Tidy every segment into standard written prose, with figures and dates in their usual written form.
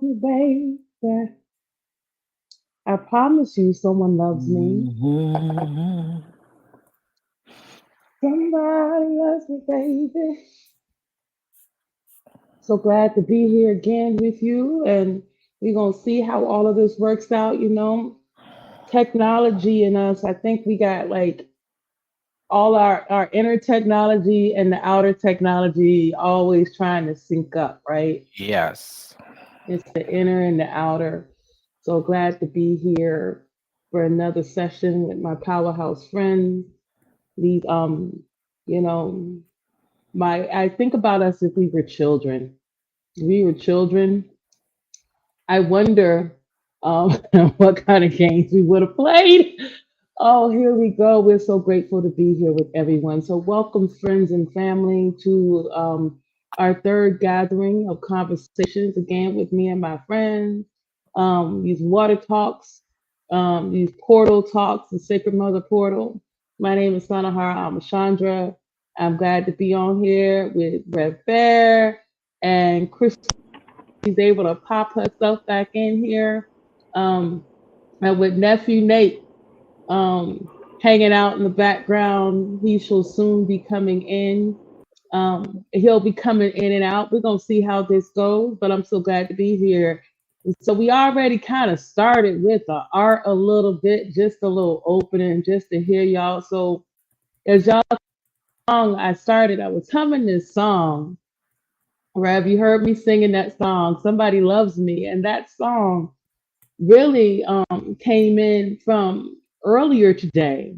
me, baby. I promise you, someone loves me. Mhm. Somebody loves me, baby. So glad to be here again with you, and we're gonna see how all of this works out. Technology and us. I think we got like all our inner technology and the outer technology always trying to sync up, right? Yes. It's the inner and the outer. So glad to be here for another session with my powerhouse friends. These you know, my I think about us if we were children. We were children. I wonder um what kind of games we would have played. Oh, here we go. We're so grateful to be here with everyone. So, welcome, friends and family, to our third gathering of conversations again with me and my friends. These water talks, these portal talks, the Sacred Mother Portal. My name is Sanahara Amachandra. I'm glad to be on here with Red Bear and Christy's able to pop herself back in here. Um, and with nephew Nate hanging out in the background. He shall soon be coming in. He'll be coming in and out. We're gonna see how this goes, but I'm so glad to be here. And so we already kind of started with the art a little bit, just a little opening, just to hear y'all. So as y'all song, I was humming this song. Rev, you heard me singing that song. Somebody loves me, and that song really came in from earlier today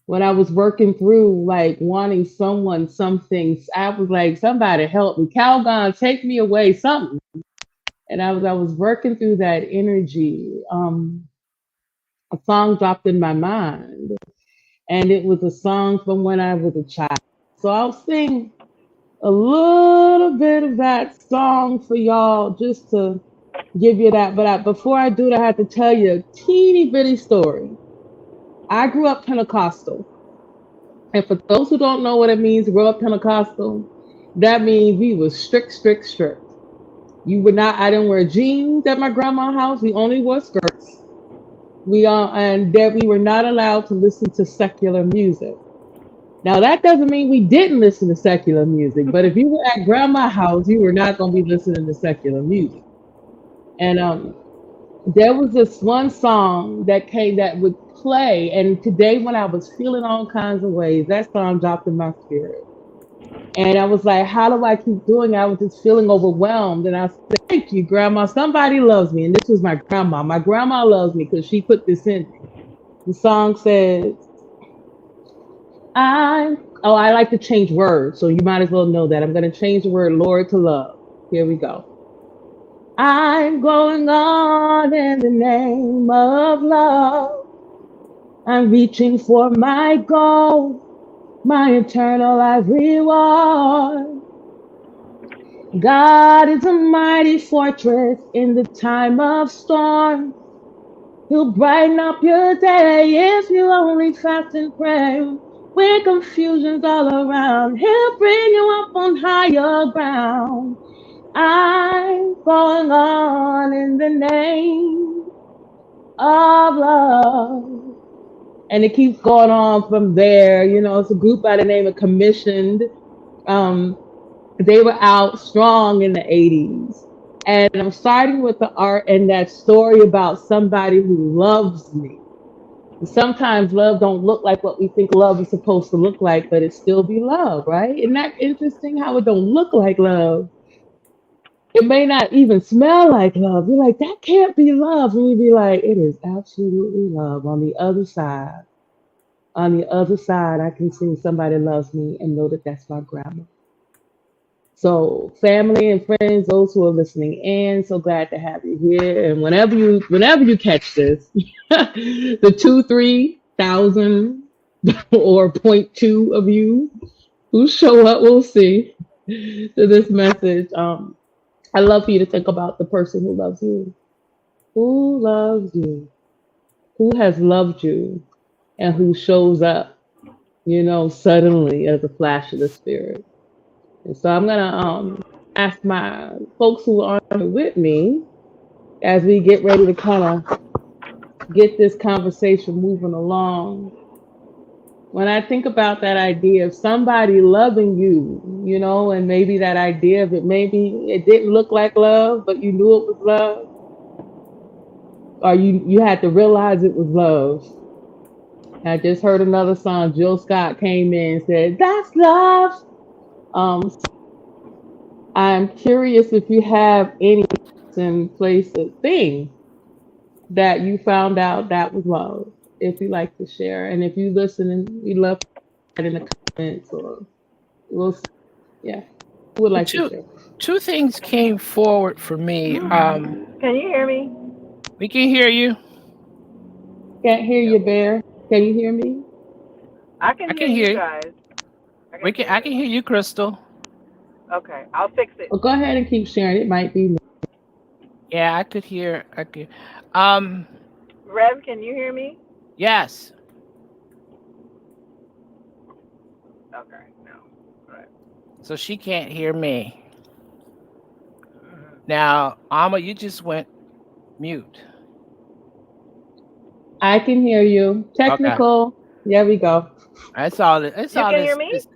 when I was working through like wanting someone, something. I was like, somebody help me. Calgon, take me away, something. And I was working through that energy. A song dropped in my mind, and it was a song from when I was a child. So I'll sing a little bit of that song for y'all just to give you that. But before I do that, I have to tell you a teeny bitty story. I grew up Pentecostal. And for those who don't know what it means to grow up Pentecostal, that means we was strict, strict, strict. You would not. I didn't wear jeans at my grandma's house. We only wore skirts. And that we were not allowed to listen to secular music. Now that doesn't mean we didn't listen to secular music, but if you were at grandma's house, you were not going to be listening to secular music. And there was this one song that came that would play, and today when I was feeling all kinds of ways, that song dropped in my spirit. And I was like, how do I keep doing it? I was just feeling overwhelmed. And I said, thank you, Grandma. Somebody loves me. And this was my grandma. My grandma loves me because she put this in me. The song says, I like to change words. So you might as well know that. I'm going to change the word Lord to love. Here we go. I'm going on in the name of love. I'm reaching for my goal, my eternal life reward. God is a mighty fortress in the time of storm. He'll brighten up your day if you only fast and pray. When confusion's all around, he'll bring you up on higher ground. I'm going on in the name of love. And it keeps going on from there. It's a group by the name of Commissioned. Um, they were out strong in the 80s. And I'm starting with the art and that story about somebody who loves me. Sometimes love don't look like what we think love is supposed to look like, but it still be love, right? Isn't that interesting how it don't look like love? It may not even smell like love. You're like, that can't be love. And you be like, it is absolutely love. On the other side, I can see somebody loves me and know that that's my grandma. So, family and friends, those who are listening in, so glad to have you here. And whenever you catch this, the 2, 3 thousand or point two of you who show up, we'll see to this message. I love for you to think about the person who loves you, who loves you, who has loved you, and who shows up, suddenly as a flash of the spirit. And so I'm gonna ask my folks who are with me. as we get ready to kind of get this conversation moving along, when I think about that idea of somebody loving you, and maybe that idea of it, maybe it didn't look like love, but you knew it was love, or you had to realize it was love. I just heard another song. Jill Scott came in and said, "That's love." I'm curious if you have any person, place, or thing that you found out that was love. If you like to share, and if you listen, and we love that in the comments, or we'll, yeah, who would Well, like to two share? two things came forward for me. Can you hear me? We can hear you. Can't hear Yep. you, Bear. Can you hear me? I can I hear can you hear you. guys. I We can can. hear I you. can hear you, Crystal. Okay, I'll fix it. Well, go ahead and keep sharing. It might be me. Yeah, I could hear. I could. Um. Rev, can you hear me? Yes. Okay, no. All right. So she can't hear me. Mhm. Now, Alma, you just went mute. I can hear you. Okay. Technical. There we go. That's all. It's You all can hear this. me, This.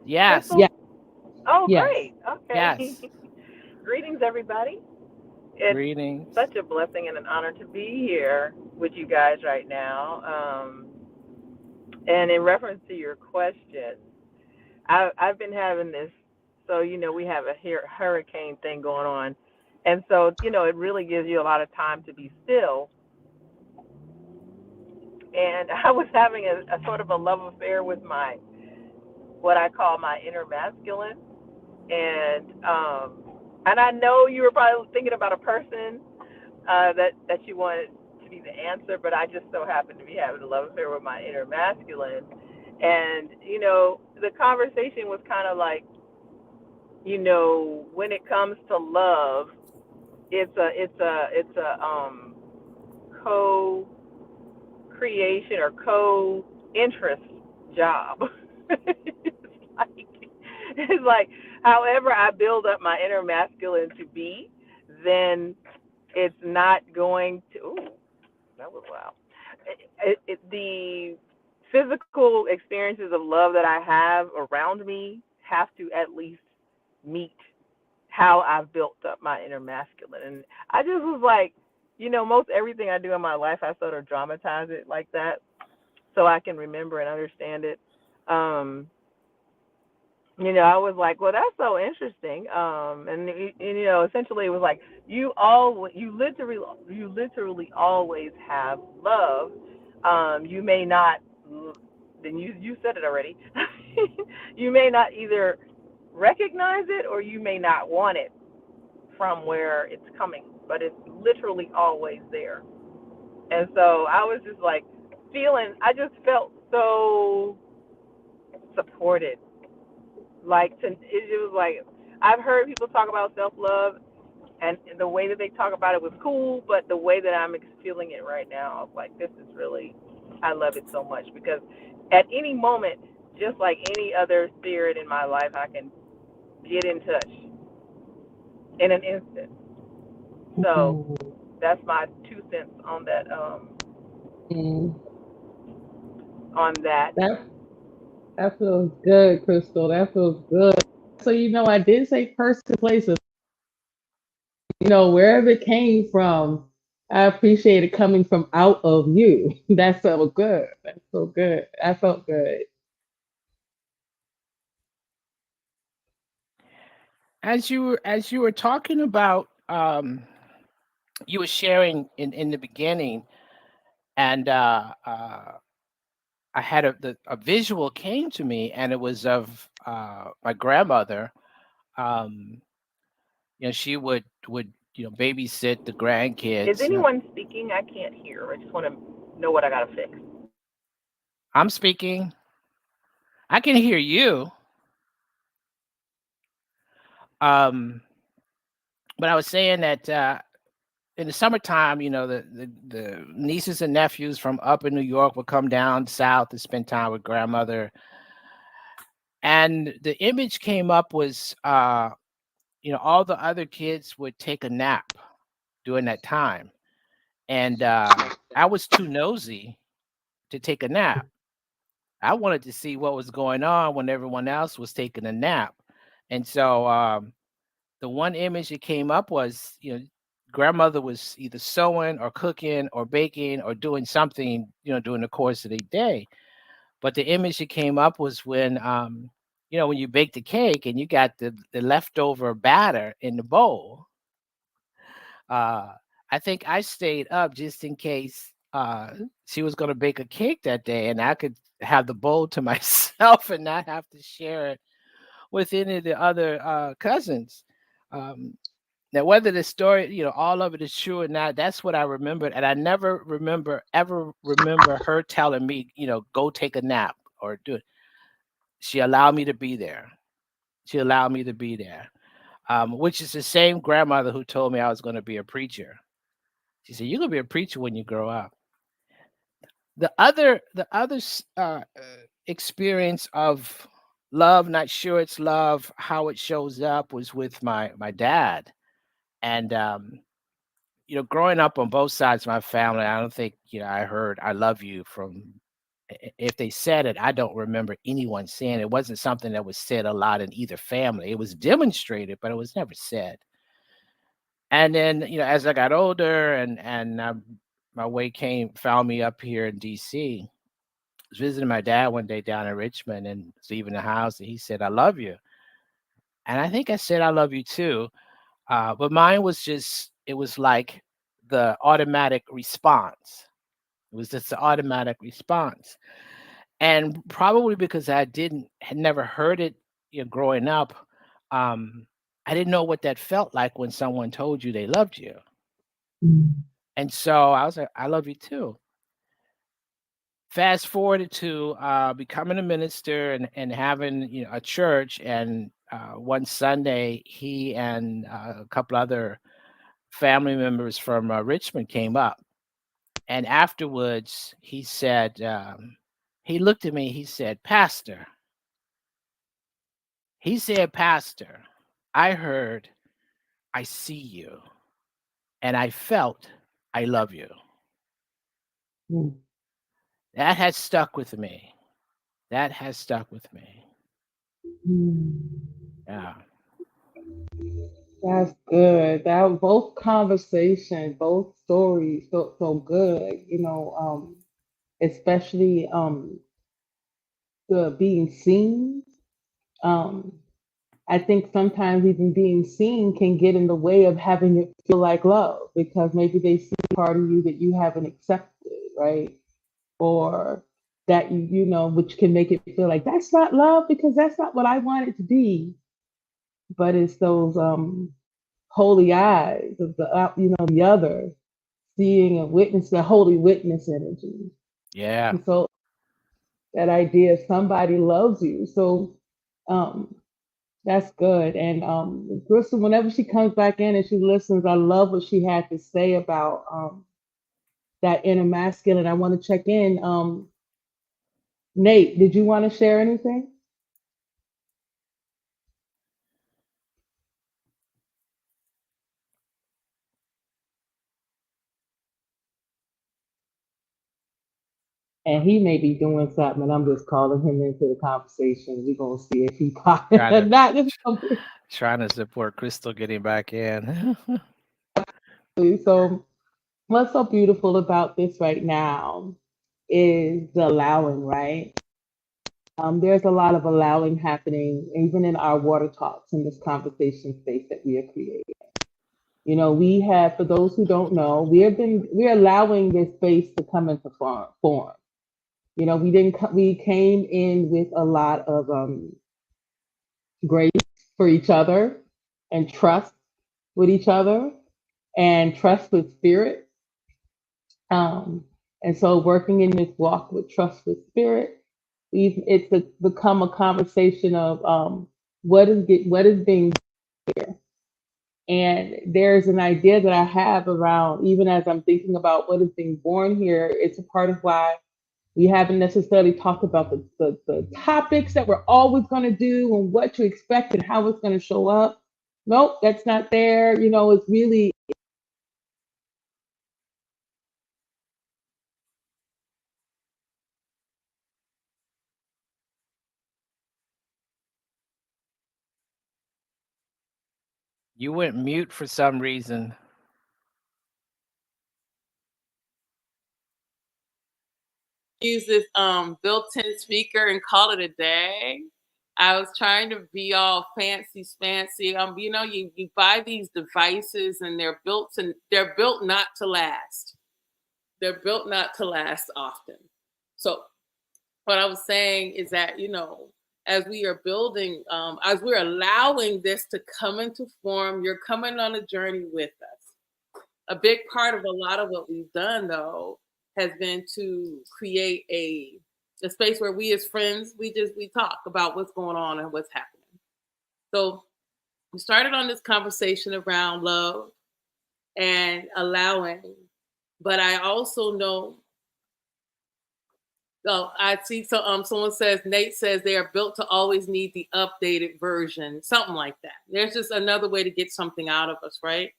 Yes. Yeah. Crystal? Oh, Yes. great. Okay. Yes. Greetings, everybody. It's Greetings. such a blessing and an honor to be here with you guys right now. And in reference to your question, I've been having this. So we have a hurricane thing going on, and so it really gives you a lot of time to be still. And I was having a sort of a love affair with my what I call my inner masculine, and I know you were probably thinking about a person that you wanted to be the answer, but I just so happen to be having a love affair with my inner masculine, and the conversation was kind of like, when it comes to love, it's a co creation or co interest job. It's like however I build up my inner masculine to be, then it's not going to. Ooh, that was loud. The physical experiences of love that I have around me have to at least meet how I've built up my inner masculine. And I just was like, most everything I do in my life, I sort of dramatize it like that so I can remember and understand it. Um, I was like, well, that's so interesting. And essentially, it was like you literally always have love. You may not. Then you said it already. You may not either recognize it or you may not want it from where it's coming, but it's literally always there. And so I was just like I just felt so supported. It was like I've heard people talk about self love, and the way that they talk about it was cool, but the way that I'm feeling it right now, I was like, this is really, I love it so much because at any moment, just like any other spirit in my life, I can get in touch in an instant. So Mm, that's my 2 cents mm. on that. That that feels good, Crystal. That feels good. So I did say person, place, or wherever it came from. I appreciate it coming from out of you. That felt good. That felt good. That felt good. As you were talking about, you were sharing in the beginning, and I had a visual came to me, and it was of my grandmother. Um, she would babysit the Is grandkids. anyone speaking? I can't hear. I just want to know what I got to fix. I'm speaking. I can hear you. Um, but I was saying that in the summertime, the nieces and nephews from up in New York would come down south to spend time with grandmother, and the image came up was all the other kids would take a nap, during that time, and I was too nosy to take a nap. I wanted to see what was going on when everyone else was taking a nap, and so the one image that came up was, grandmother was either sewing or cooking or baking or doing something, during the course of the day. But the image that came up was when, when you bake the cake and you got the leftover batter in the bowl. Uh, I think I stayed up just in case she was going to bake a cake that day, and I could have the bowl to myself and not have to share it with any of the other cousins. Um, Now, whether the story, all of it is true or not, that's what I remembered, and I never remember her telling me, go take a nap or do it. She allowed me to be there. She allowed me to be there, which is the same grandmother who told me I was going to be a preacher. She said, "You're going to be a preacher when you grow up." The other experience of love, not sure it's love, how it shows up, was with my dad, and growing up on both sides of my family, I don't think, I heard "I love you" from. If they said it, I don't remember anyone saying it. It wasn't something that was said a lot in either family. It was demonstrated, but it was never said. And then, as I got older and my way came found me up here in D.C. I was visiting my dad one day down in Richmond and was leaving the house, and he said, "I love you," and I think I said, "I love you too." But mine was just, it was like the automatic response. It was just an automatic response. And probably because had never heard it, growing up, um, I didn't know what that felt like when someone told you they loved you. Mm. And so I was like, "I love you too." Fast forwarded to becoming a minister and having, a church. And one Sunday, he and a couple other family members from Richmond came up. And afterwards, he said, he looked at me, he said, "Pastor," "Pastor, I heard, 'I see you,' and I felt, 'I love you.'" Mm. That has stuck with me. That has stuck with me. Mm. Yeah. That's good. That both conversations, both stories, so good. Especially the being seen. Um, I think sometimes even being seen can get in the way of having it feel like love because maybe they see part of you that you haven't accepted, right? Or that which can make it feel like that's not love because that's not what I want it to be. But it's those holy eyes of the other seeing and witness the holy witness energy. Yeah. And so that idea of somebody loves you. So um, that's good. And Grissom, whenever she comes back in and she listens, I love what she had to say about that inner masculine. I want to check in. Nate, did you want to share anything? And he may be doing something, and I'm just calling him into the conversation. We're gonna see if he pops Trying or to not. trying to support Crystal getting back in. So, what's so beautiful about this right now is the allowing, right? There's a lot of allowing happening, even in our water talks in this conversation space that we are creating. We have, for those who don't know, we're allowing this space to come into form. We came in with a lot of grace for each other and trust with each other and trust with spirit. Um, and so working in this walk with trust with spirit, become a conversation of what is being here. And there's an idea that I have around, even as I'm thinking about what is being born here, it's a part of why we haven't necessarily talked about the topics that we're always going to do and what to expect and how it's going to show up. Nope, that's not there. It's really You went mute for some reason. Use this built-in speaker and call it a day. I was trying to be all fancy. You buy these devices and they're built not to last. They're built not to last often. So what I was saying is that, as we are building, as we're allowing this to come into form, you're coming on a journey with us. A big part of a lot of what we've done, though, has been to create a space where we as friends, we talk about what's going on and what's happening. So we started on this conversation around love and allowing, but I also know. Oh, I see. So, someone says, Nate says they are built to always need the updated version, something like that. There's just another way to get something out of us, right?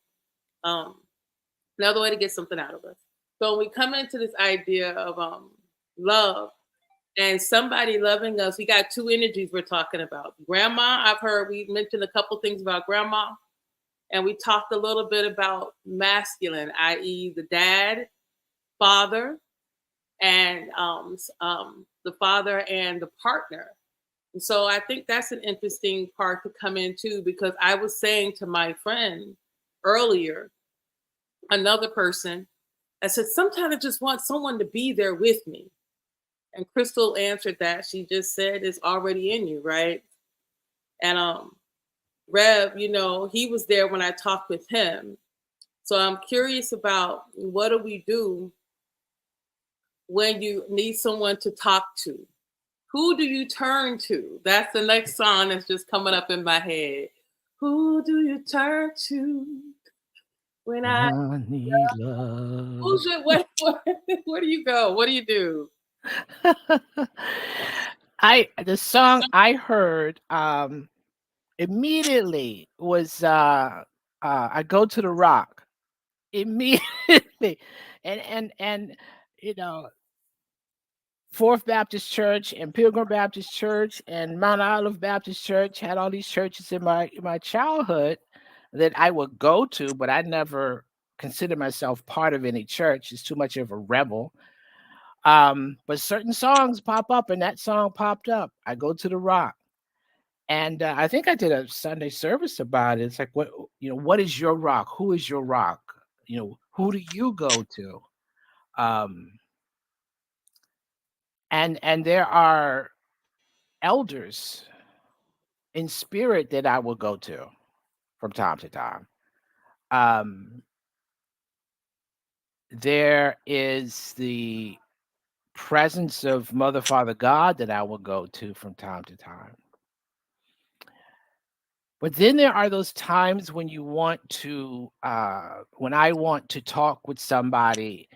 Another way to get something out of us. So we come into this idea of love and somebody loving us. We got two energies we're talking about. Grandma, I've heard we mentioned a couple things about grandma, and we talked a little bit about masculine, i.e., the dad, father, and the father and the partner. And so I think that's an interesting part to come into, because I was saying to my friend earlier, another person, I said, sometimes I just want someone to be there with me. And Crystal answered that. She just said it's already in you, right? And Rev, he was there when I talked with him. So I'm curious about, what do we do when you need someone to talk to? Who do you turn to? That's the next song that's just coming up in my head. Who do you turn to when I need love? Who's your, where do you go? What do you do? The song I heard immediately was I Go to the Rock. Immediately. And Fourth Baptist Church and Pilgrim Baptist Church and Mount Olive Baptist Church had all these churches in my childhood that I would go to, but I never considered myself part of any church. It's too much of a rebel. But certain songs pop up, and that song popped up. I Go to the Rock. And I think I did a Sunday service about it. It's like, what is your rock? Who is your rock? Who do you go to? And there are elders in spirit that I will go to from time to time. There is the presence of Mother, Father, God that I will go to from time to time. But then there are those times when you want to, when I want to talk with somebody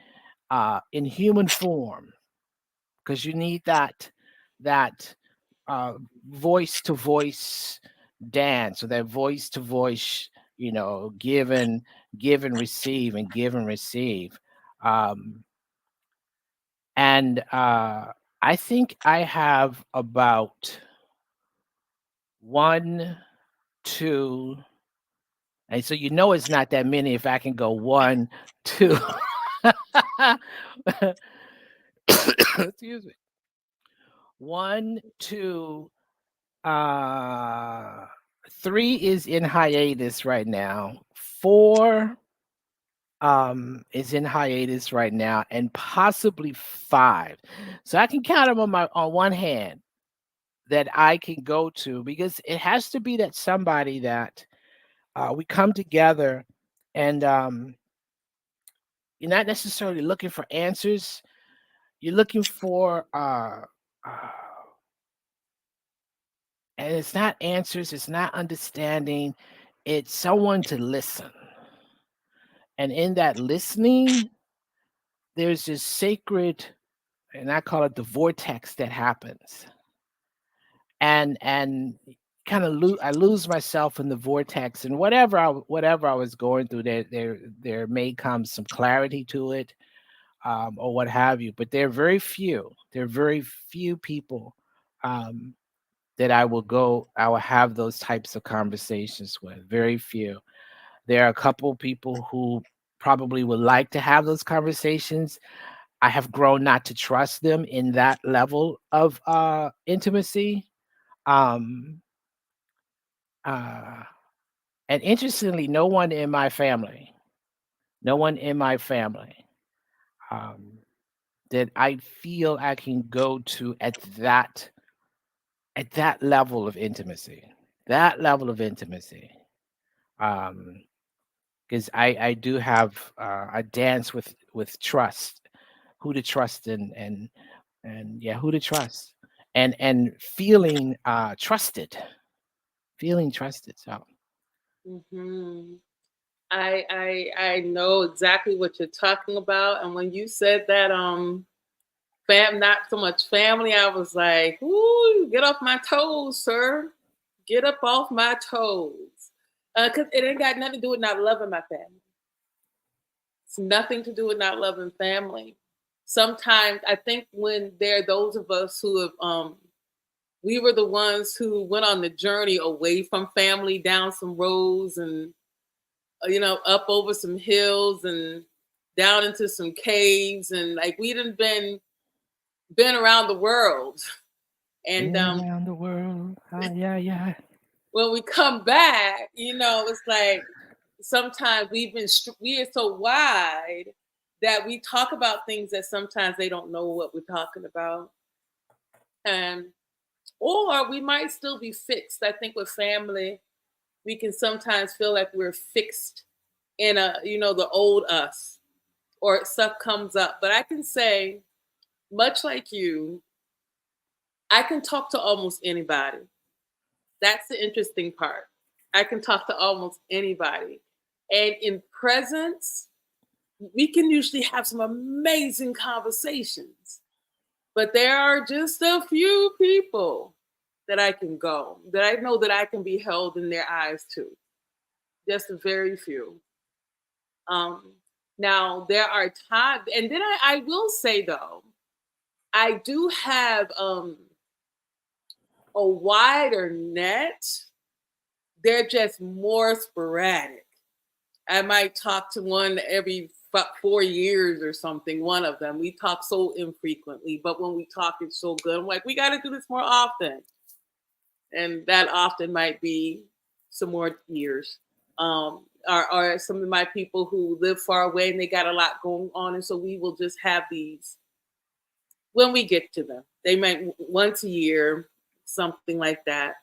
in human form, because you need that voice to voice dance, or that voice to voice, give and receive, and give and receive. And I think I have about 1, 2, and so it's not that many if I can go 1, 2. Excuse me. 1, 2, 3 is in hiatus right now. 4 is in hiatus right now, and possibly 5. So I can count them on one hand that I can go to, because it has to be that somebody that we come together, and you're not necessarily looking for answers. You're looking for and it's not answers, it's not understanding, it's someone to listen. And in that listening, there's this sacred, and I call it the vortex, that happens. And kind of I lose myself in the vortex, and whatever I was going through, there may come some clarity to it, or what have you. But there are very few people that I will have those types of conversations with. Very few. There are a couple people who probably would like to have those conversations. I have grown not to trust them in that level of intimacy. Um, uh, and interestingly, no one in my family, um, that I feel I can go to at that level of intimacy. That level of intimacy. Because I do have I dance with trust, who to trust and yeah, who to trust, and feeling trusted. So Mm-hmm. I know exactly what you're talking about, and when you said that not so much family, I was like, ooh, get off my toes, sir. Get up off my toes. Because it ain't got nothing to do with not loving my family. It's nothing to do with not loving family. Sometimes I think when there are those of us who have we were the ones who went on the journey away from family, down some roads and up over some hills and down into some caves, and like we done been around the world. And been around the world, yeah. when we come back, it's like sometimes we are so wide that we talk about things that sometimes they don't know what we're talking about, and or we might still be fixed. I think with family, we can sometimes feel like we're fixed in the old us, or stuff comes up. But I can say, much like you, I can talk to almost anybody. That's the interesting part. I can talk to almost anybody. And in presence, we can usually have some amazing conversations. But there are just a few people that I can go, that I know that I can be held in their eyes too. Just a very few. Um, Now there are times, and then I will say though, I do have a wider net. They're just more sporadic. I might talk to one every 4 years or something. One of them. We talk so infrequently, but when we talk, it's so good. I'm like, we got to do this more often, and that often might be some more years. Or some of my people who live far away and they got a lot going on, and so we will just have these when we get to them. They might once a year, something like that.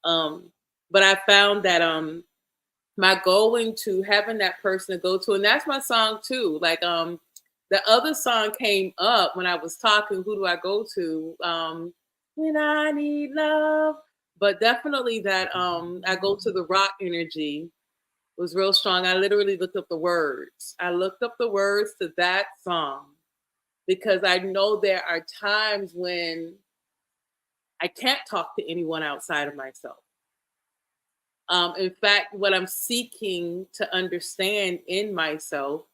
Um, but I found that my going to having that person to go to, and that's my song too. Like the other song came up when I was talking, who do I go to? When I need love. But definitely that I go to the rock energy was real strong. I literally looked up the words. I looked up the words to that song because I know there are times when I can't talk to anyone outside of myself. In fact, what I'm seeking to understand in myself,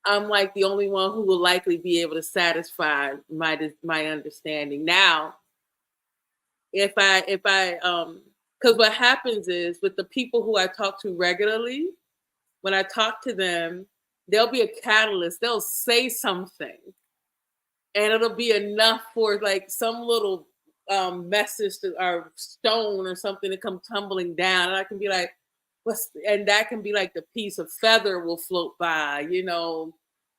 I'm like the only one who will likely be able to satisfy my understanding. Now, because what happens is with the people who I talk to regularly, when I talk to them, there'll be a catalyst. They'll say something, and it'll be enough for like some little message or stone or something to come tumbling down, and I can be like, and that can be like the piece of feather will float by,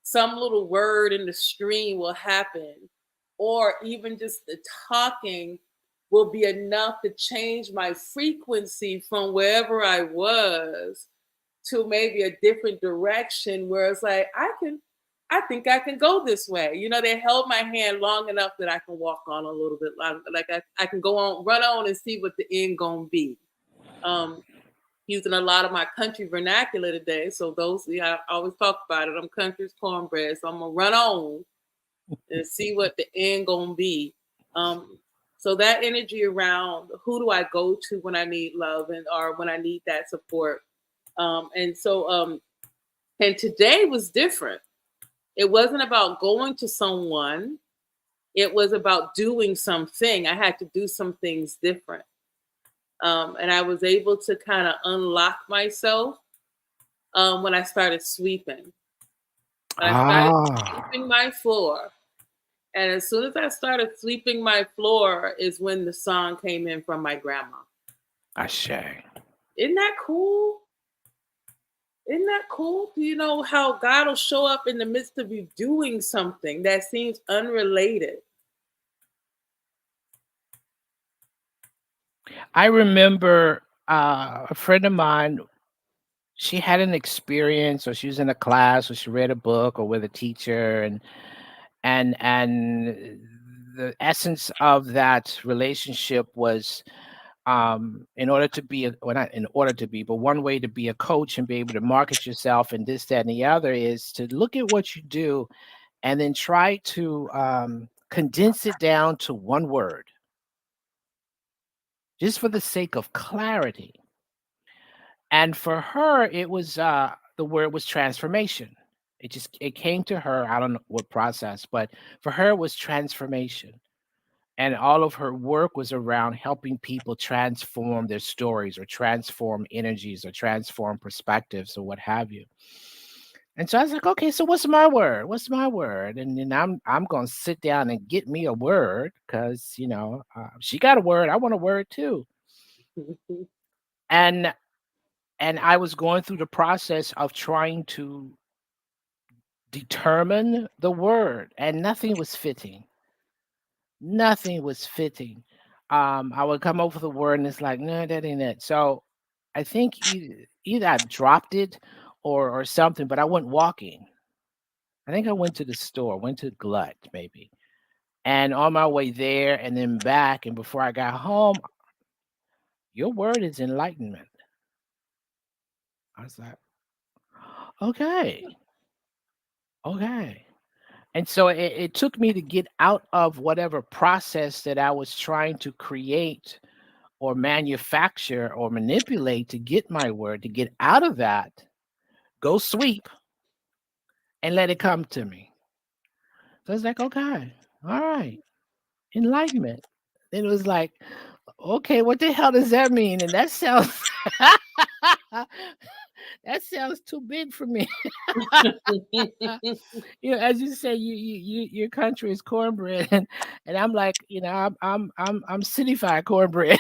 some little word in the stream will happen, or even just the talking will be enough to change my frequency from wherever I was to maybe a different direction where it's like I think I can go this way. They held my hand long enough that I can walk on a little bit. Like I can go on, run on and see what the end gonna be. Using a lot of my country vernacular today. So I always talk about it. I'm country's cornbread. So I'm gonna run on and see what the end gonna be. So that energy around who do I go to when I need love or when I need that support. And today was different. It wasn't about going to someone. It was about doing something. I had to do some things different. And I was able to kind of unlock myself when I started sweeping. When I started sweeping my floor. And as soon as I started sweeping my floor is when the song came in from my grandma. Ashe. Isn't that cool? Isn't that cool? Do you know how God will show up in the midst of you doing something that seems unrelated? I remember a friend of mine, she had an experience, or she was in a class, or she read a book, or with a teacher, and the essence of that relationship was, in order to be well, not in order to be, but one way to be a coach and be able to market yourself and this, that, and the other is to look at what you do and then try to condense it down to one word, just for the sake of clarity. And for her, it was the word was transformation. It came to her. I don't know what process, but for her it was transformation. And all of her work was around helping people transform their stories, or transform energies, or transform perspectives, or what have you. And so I was like, okay, so what's my word? What's my word? And then I'm gonna sit down and get me a word, because she got a word. I want a word too. And I was going through the process of trying to determine the word, and nothing was fitting. Nothing was fitting. I would come up with a word, and it's like, no, that ain't it. So I think either I dropped it or something, but I went walking. I think I went to the store, went to Glut maybe. And on my way there and then back, and before I got home, your word is enlightenment. I was like, okay, okay. And so it took me to get out of whatever process that I was trying to create or manufacture or manipulate to get my word, to get out of that, go sweep and let it come to me. So it's like, okay, all right, enlightenment. Then it was like, okay, what the hell does that mean? And that sounds that sounds too big for me. As you say, your country is cornbread, and I'm like, I'm cityfied cornbread.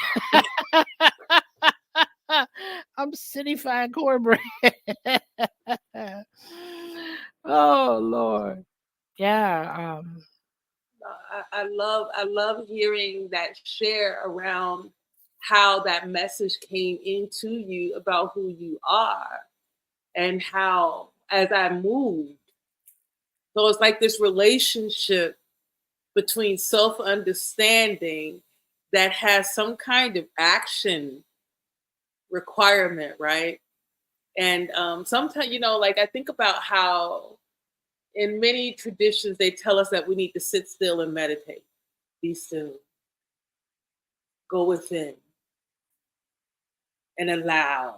I'm cityfied cornbread. Oh Lord, yeah. I love hearing that share around how that message came into you about who you are, and how as I moved. So it's like this relationship between self-understanding that has some kind of action requirement, right? And sometimes, like I think about how in many traditions they tell us that we need to sit still and meditate, be still, go within, and allow.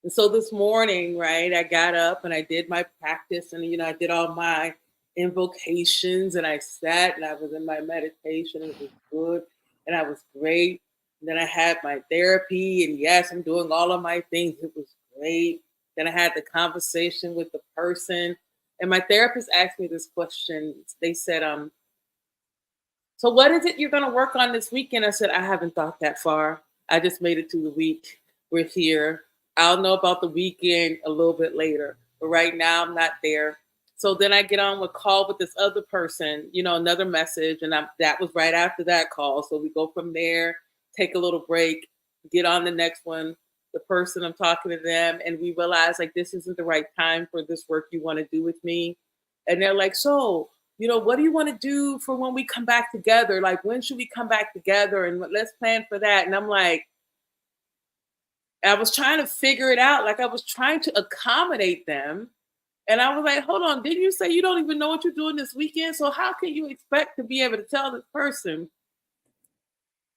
And so this morning, right, I got up and I did my practice, and I did all my invocations, and I sat and I was in my meditation. It was good and I was great. And then I had my therapy, and yes, I'm doing all of my things. It was great. Then I had the conversation with the person, and my therapist asked me this question. They said, so what is it you're going to work on this weekend? I said, I haven't thought that far. I just made it through the week. We're here. I'll know about the weekend a little bit later. But right now, I'm not there. So then I get on with call with this other person, another message. And that was right after that call. So we go from there, take a little break, get on the next one. The person, I'm talking to them, and we realize like this isn't the right time for this work you want to do with me. And they're like, so what do you want to do for when we come back together? Like, when should we come back together? And let's plan for that. And I'm like, I was trying to figure it out. Like, I was trying to accommodate them. And I was like, hold on, didn't you say you don't even know what you're doing this weekend? So how can you expect to be able to tell this person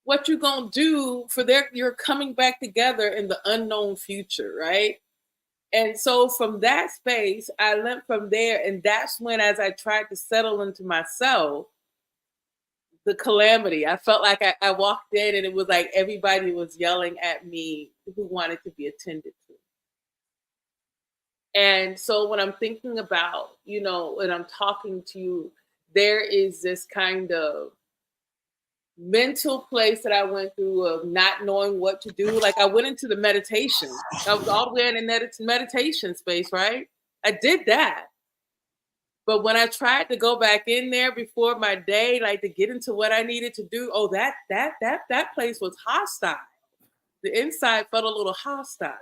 what you're going to do for you're coming back together in the unknown future, right? And so from that space, I went from there. And that's when, as I tried to settle into myself, the calamity. I felt like I walked in and it was like everybody was yelling at me who wanted to be attended to. And so when I'm thinking about, when I'm talking to you, there is this kind of mental place that I went through of not knowing what to do. Like I went into the meditation. I was all the way in the meditation space, right? I did that. But when I tried to go back in there before my day, like to get into what I needed to do, oh, that place was hostile. The inside felt a little hostile.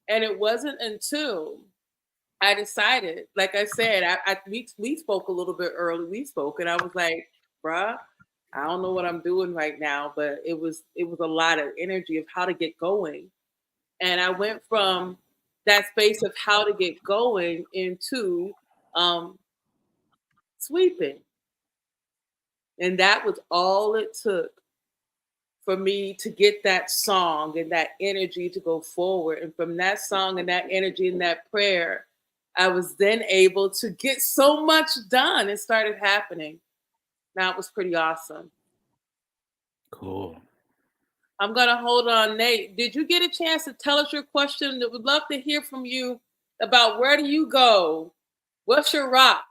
And it wasn't until I decided, like I said, we spoke a little bit early. We spoke, and I was like, bruh, I don't know what I'm doing right now, but it was a lot of energy of how to get going. And I went from that space of how to get going into sweeping. And that was all it took for me to get that song and that energy to go forward. And from that song and that energy and that prayer, I was then able to get so much done. It started happening. Now it was pretty awesome. Cool. I'm going to hold on. Nate, did you get a chance to tell us your question? I would love to hear from you about where do you go? What's your rock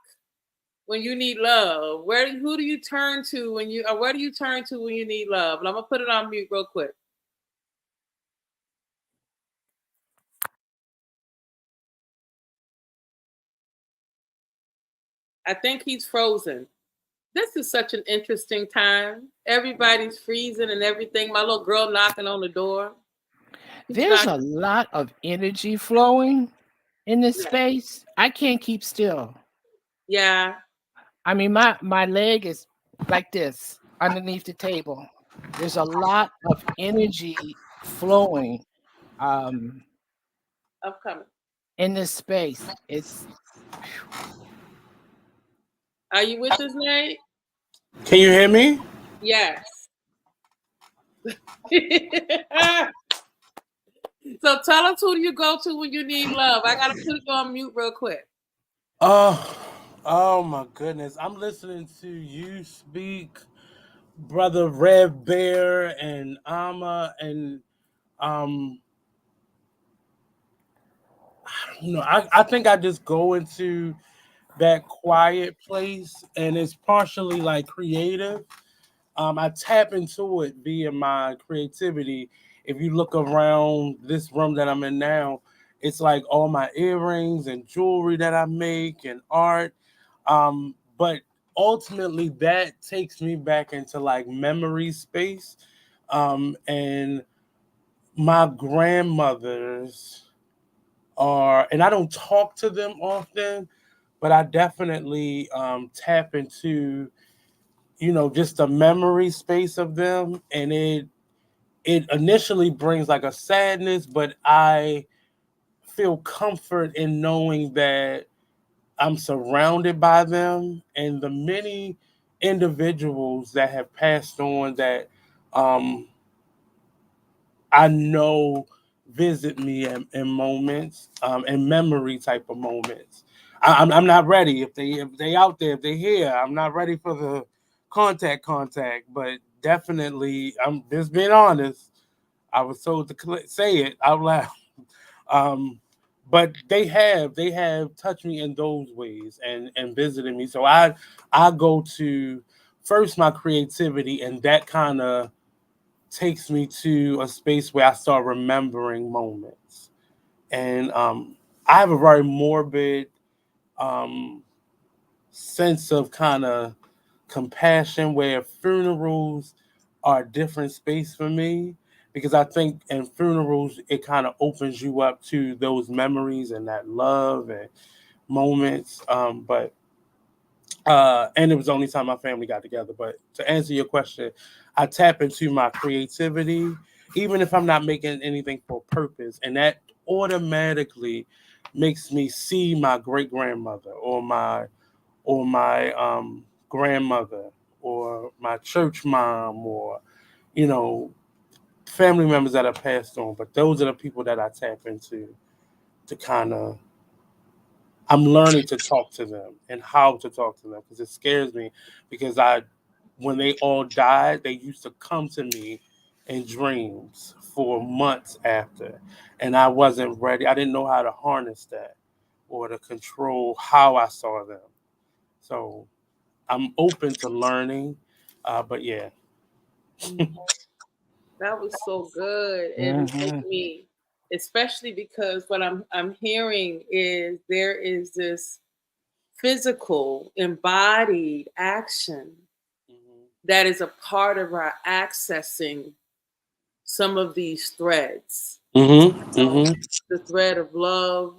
when you need love? Who do you turn to where do you turn to when you need love? And I'm going to put it on mute real quick. I think he's frozen. This is such an interesting time. Everybody's freezing and everything. My little girl knocking on the door. There's a lot of energy flowing in this space. I can't keep still. Yeah. I mean, my leg is like this underneath the table. There's a lot of energy flowing I'm coming. in this space. Are you with us, Nate? Can you hear me? Yes. So tell us, who do you go to when you need love? I gotta put it on mute real quick. Oh my goodness. I'm listening to you speak, Brother Red Bear and Ama, and um I think I just go into that quiet place, and it's partially like creative. I tap into it via my creativity. If you look around this room that I'm in now, it's like all my earrings and jewelry that I make and art. But ultimately, that takes me back into like memory space. And my grandmothers and I don't talk to them often, but I definitely tap into just the memory space of them, and it initially brings like a sadness, but I feel comfort in knowing that I'm surrounded by them and the many individuals that have passed on that um I know visit me in moments and memory type of moments. I'm not ready if they out there, if they here. I'm not ready for the contact, but definitely I'm just being honest. I was told to say it out loud. Um, but they have touched me in those ways and visited me. So I go to first my creativity, and that kind of takes me to a space where I start remembering moments. And I have a very morbid um, sense of kind of compassion where funerals are a different space for me, because I think in funerals it kind of opens you up to those memories and that love and moments. But and it was the only time my family got together. But to answer your question, I tap into my creativity, even if I'm not making anything for purpose, and that automatically makes me see my great grandmother or my grandmother or my church mom or you know family members that have passed on. But those are the people that I tap into to kind of I'm learning to talk to them and how to talk to them, because it scares me, because when they all died, they used to come to me in dreams for months after. And I wasn't ready. I didn't know how to harness that or to control how I saw them. So I'm open to learning. But yeah. That was so good. It was Mhm. making me, especially because what I'm hearing is there is this physical embodied action that is a part of our accessing some of these threads. Mm-hmm. Mm-hmm. The thread of love,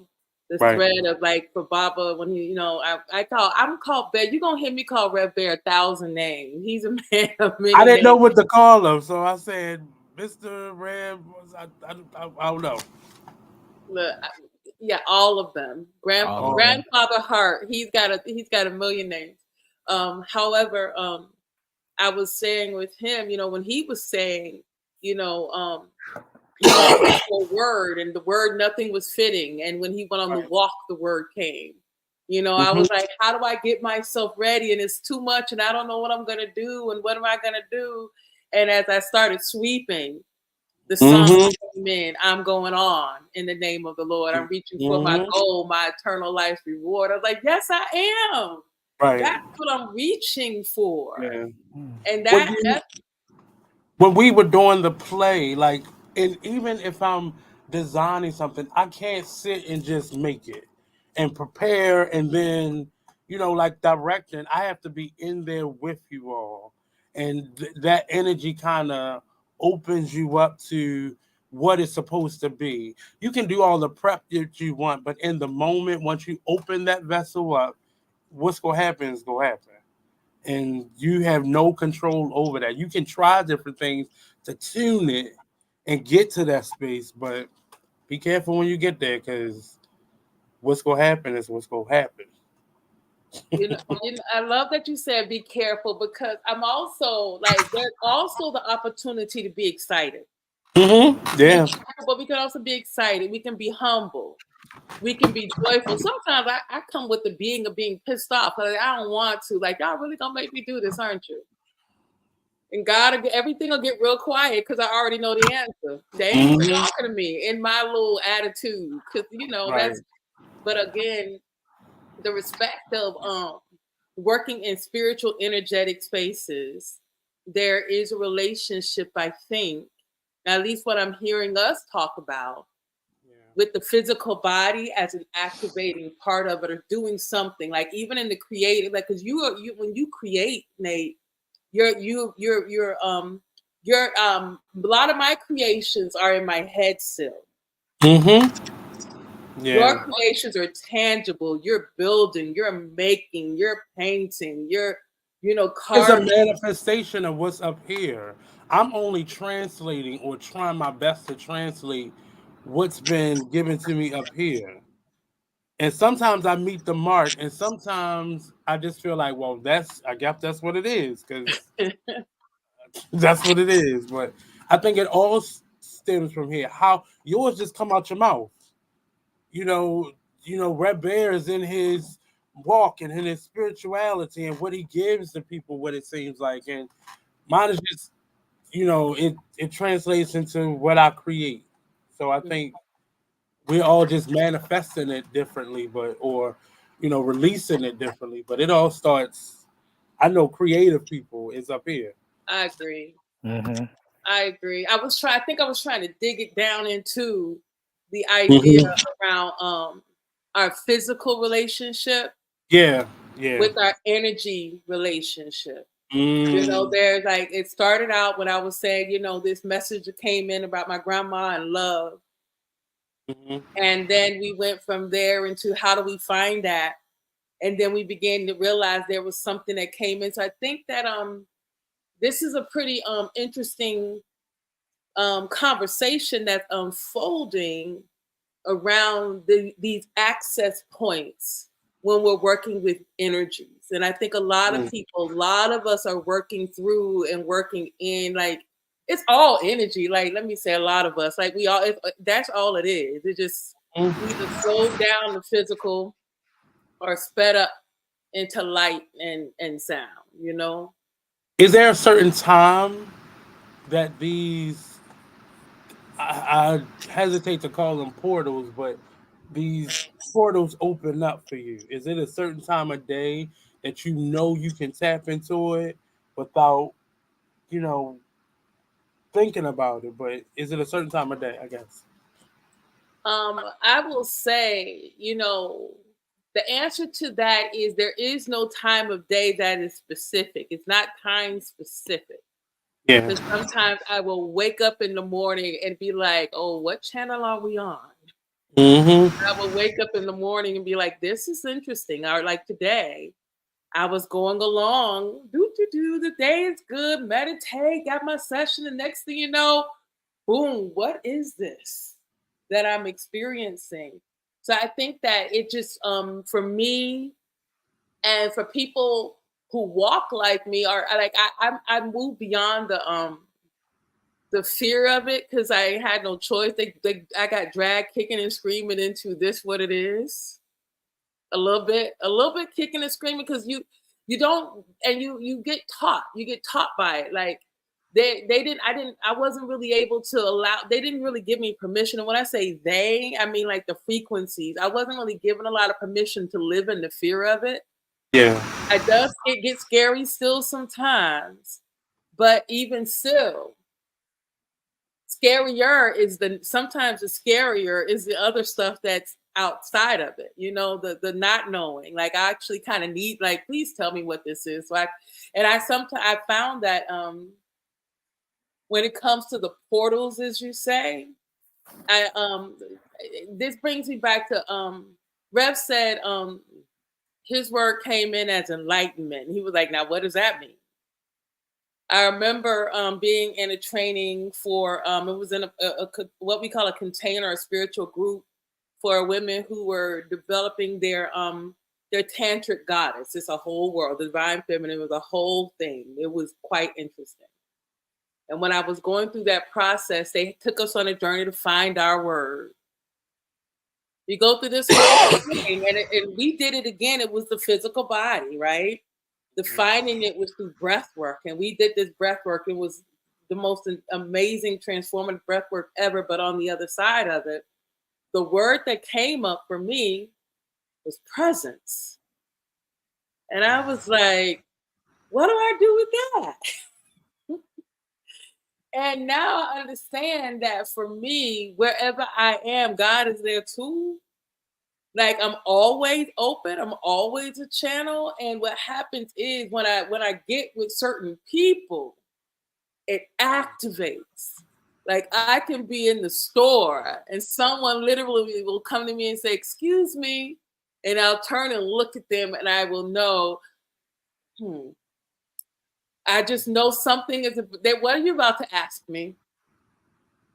the Right. thread of like for Baba when he, I'm called Bear. You're gonna hear me call Red Bear 1,000 names. He's a man of I many didn't know names. what to call him, so I said, Mr. Red. I don't know. Look, yeah, all of them. All of them. Grandfather Hart, he's got a million names. However, I was saying with him, when he was saying, you know, um, he was looking for a word, and the word nothing was fitting. And when he went on the Right. walk, the word came. I Mm-hmm. was like, how do I get myself ready? And it's too much, and I don't know what I'm gonna do, and what am I gonna do? And as I started sweeping, the song Mm-hmm. came in. I'm going on in the name of the Lord. I'm reaching for my Mm-hmm. goal, my eternal life reward. I was like, yes, I am. Right. That's what I'm reaching for. Yeah. And When that you that's when we were doing the play, like, and even if I'm designing something, I can't sit and just make it and prepare and then, like directing. I have to be in there with you all, and that energy kind of opens you up to what it's supposed to be. You can do all the prep that you want, but in the moment, once you open that vessel up, what's gonna happen is gonna happen, and you have no control over that. You can try different things to tune it and get to that space, but be careful when you get there, because what's gonna happen is what's gonna happen. I love that you said be careful, because I'm also like there's also the opportunity to be excited. Mm-hmm. Be Yeah. careful, but we can also be excited. We can be humble. We can be joyful. Sometimes I come with the being of being pissed off. Like, I don't want to. Like, y'all really gonna make me do this, aren't you? And everything will get real quiet because I already know the answer. They ain't even Mm-hmm. talking to me in my little attitude. Because Right. but again, the respect of working in spiritual energetic spaces, there is a relationship, I think, at least what I'm hearing us talk about, with the physical body as an activating part of it, or doing something like even in the creative, like because you when you create, Nate, a lot of my creations are in my head still. Mm-hmm. Your Yeah. creations are tangible. You're building, you're making, you're painting, you're It's a carving. manifestation of what's up here. I'm only translating or trying my best to translate what's been given to me up here. And sometimes I meet the mark, and sometimes I just feel like, well, I guess that's what it is, because that's what it is. But I think it all stems from here. How yours just come out your mouth. You know, Red Bear is in his walk and in his spirituality and what he gives to people, what it seems like. And mine is just, it translates into what I create. So I think we're all just manifesting it differently, or releasing it differently. But it all starts. I know creative people is up here. I agree. Mhm. I agree. I think I was trying to dig it down into the idea Mhm. around our physical relationship Yeah, yeah. with our energy relationship. Mm. There's like it started out when I was saying, this message that came in about my grandma and love. Mhm. And then we went from there into how do we find that? And then we began to realize there was something that came in. So I think that this is a pretty interesting conversation that's unfolding around these access points when we're working with energies. And I think a lot of Mm. people, a lot of us are working through and working in like it's all energy. Like let me say, a lot of us, like that's all it is. It just Mm. either slowed down the physical or sped up into light and sound. Is there a certain time that these, I hesitate to call them portals, but these portals open up for you? Is it a certain time of day that you know you can tap into it without, you know, thinking about it? But is it a certain time of day, I guess? I will say, the answer to that is there is no time of day that is specific. It's not time specific. Yeah. Because sometimes I will wake up in the morning and be like, oh, what channel are we on? Mm-hmm. I will wake up in the morning and be like, this is interesting. Or like today, I was going along, the day is good, meditate, got my session. The next thing you know, boom, what is this that I'm experiencing? So I think that it just, for me and for people who walk like me, are like I move beyond the fear of it because I had no choice. I got dragged kicking and screaming into this what it is. A little bit kicking and screaming because you don't, and you get taught by it. Like I wasn't really able to allow, they didn't really give me permission. And when I say they, I mean like the frequencies. I wasn't really given a lot of permission to live in the fear of it. Yeah. It gets scary still sometimes, but even still, sometimes the scarier is the other stuff that's outside of it, the not knowing. Like I actually kind of need, like, please tell me what this is. So I found that when it comes to the portals, as you say, this brings me back to Rev said his word came in as enlightenment. He was like, now what does that mean? I remember being in a training for, it was in what we call a container, a spiritual group for women who were developing their tantric goddess. It's a whole world. The divine feminine was a whole thing. It was quite interesting. And when I was going through that process, they took us on a journey to find our word. You go through this whole thing, and we did it again. It was the physical body, right? Defining it was through breath work. And we did this breath work. It was the most amazing, transformative breath work ever. But on the other side of it, the word that came up for me was presence. And I was like, what do I do with that? And now I understand that for me, wherever I am, God is there too. Like I'm always open. I'm always a channel. And what happens is when I get with certain people, it activates. Like I can be in the store and someone literally will come to me and say, excuse me. And I'll turn and look at them and I will know, I just know something is, what are you about to ask me?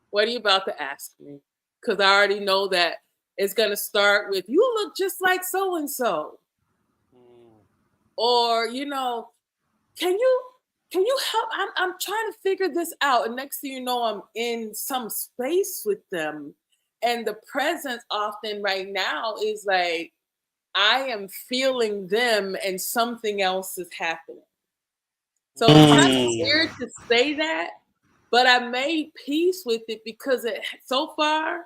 What are you about to ask me? Because I already know that it's going to start with, you look just like so-and-so. Or, can you help? I'm trying to figure this out. And next thing you know, I'm in some space with them. And the presence often right now is like, I am feeling them and something else is happening. So it's kind of weird to say that, but I made peace with it because so far,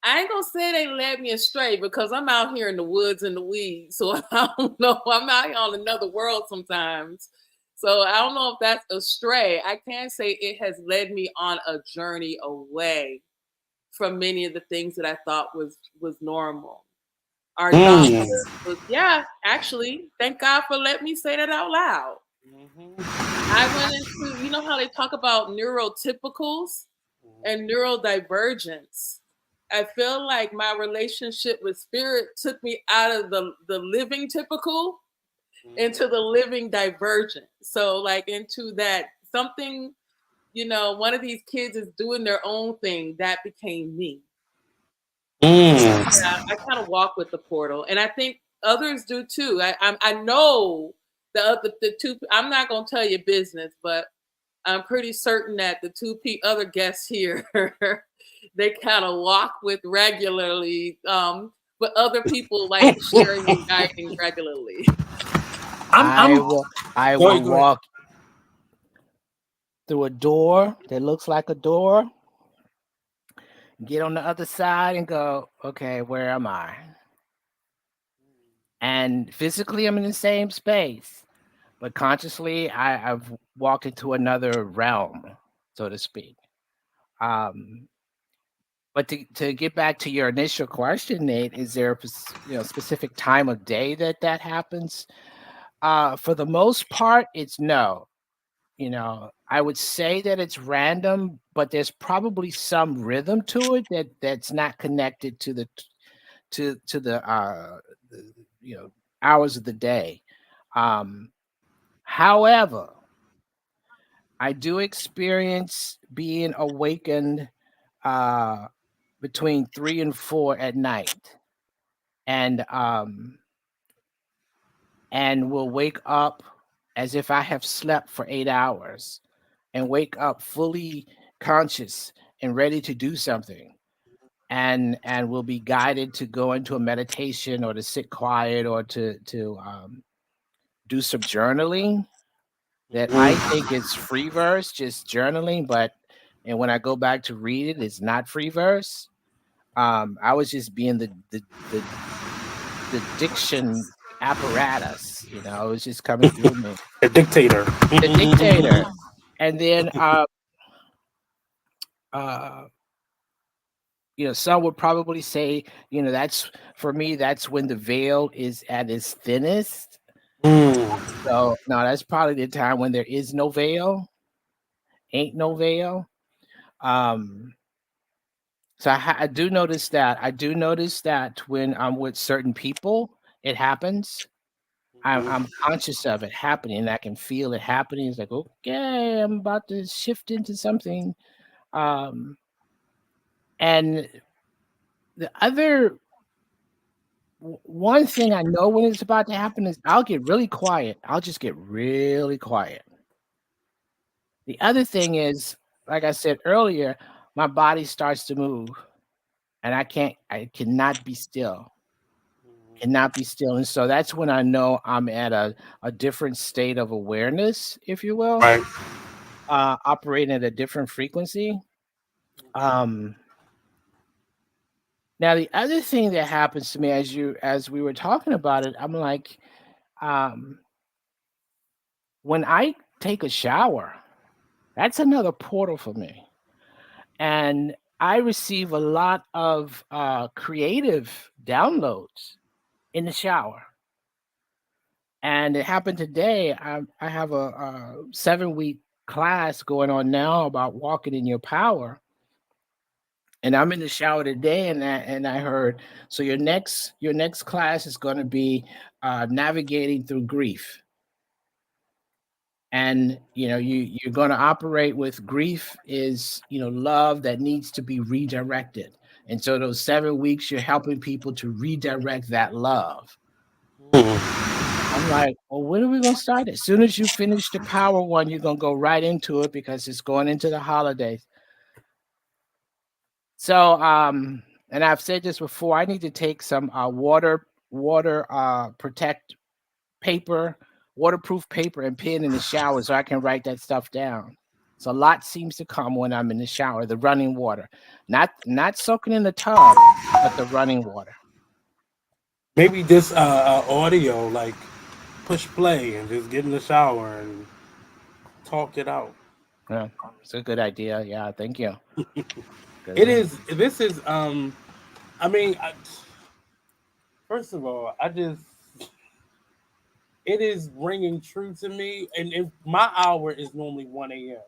I ain't gonna say they led me astray because I'm out here in the woods and the weeds. So I don't know. I'm out here on another world sometimes. So I don't know if that's astray. I can say it has led me on a journey away from many of the things that I thought was normal. Our thought was, yeah, actually, thank God for letting me say that out loud. I went into, you know how they talk about neurotypicals and neurodivergence. I feel like my relationship with spirit took me out of the living typical into the living divergent. So like into that something, one of these kids is doing their own thing. That became me. Yeah, I kind of walk with the portal, and I think others do too. I know the two. I'm not gonna tell you business, but I'm pretty certain that the two other guests here, they kind of walk with regularly, but other people like sharing and guiding regularly. I will walk. through a door that looks like a door, get on the other side and go, okay, where am I? And physically, I'm in the same space, but consciously, I've walked into another realm, so to speak. Um, but to get back to your initial question, Nate, is there a specific time of day that happens? For the most part, it's no. I would say that it's random, but there's probably some rhythm to it that's not connected to the hours of the day. Um, However, I do experience being awakened uh, between 3 and 4 at night, and will wake up as if I have slept for 8 hours, and wake up fully conscious and ready to do something, and will be guided to go into a meditation or to sit quiet or to do some journaling that I think is free verse, just journaling. But and when I go back to read it, it's not free verse. I was just being the diction apparatus, it was just coming through me. A dictator. The dictator. And then uh some would probably say, that's for me, that's when the veil is at its thinnest. So no, that's probably the time when there is no veil, ain't no veil. Um So I do notice that. I do notice that when I'm with certain people, it happens. I'm conscious of it happening. I can feel it happening. It's like, okay, I'm about to shift into something. Um, and the other one thing I know when it's about to happen is I'll get really quiet. I'll just get really quiet. The other thing is, like I said earlier, my body starts to move, and I cannot be still. Cannot be still. And so that's when I know I'm at a different state of awareness, if you will, Right. Operating at a different frequency. Um, Now the other thing that happens to me as we were talking about it, I'm like, um, when I take a shower, that's another portal for me. And I receive a lot of creative downloads in the shower. And it happened today. I have a 7-week class going on now about walking in your power. And I'm in the shower today, and I heard, so your next class is going to be navigating through grief. And you're going to operate with grief is love that needs to be redirected. And so those 7 weeks, you're helping people to redirect that love. I'm like, well, when are we gonna start? As soon as you finish the power one, you're gonna go right into it because it's going into the holidays. So, and I've said this before, I need to take some water protect paper, waterproof paper and pen in the shower so I can write that stuff down. So a lot seems to come when I'm in the shower, the running water, not soaking in the tub, but the running water. Maybe this audio, like push play and just get in the shower and talk it out. Yeah, it's a good idea. Yeah, thank you. It is. This is. I mean, first of all, it is ringing true to me, and my hour is normally 1 a.m.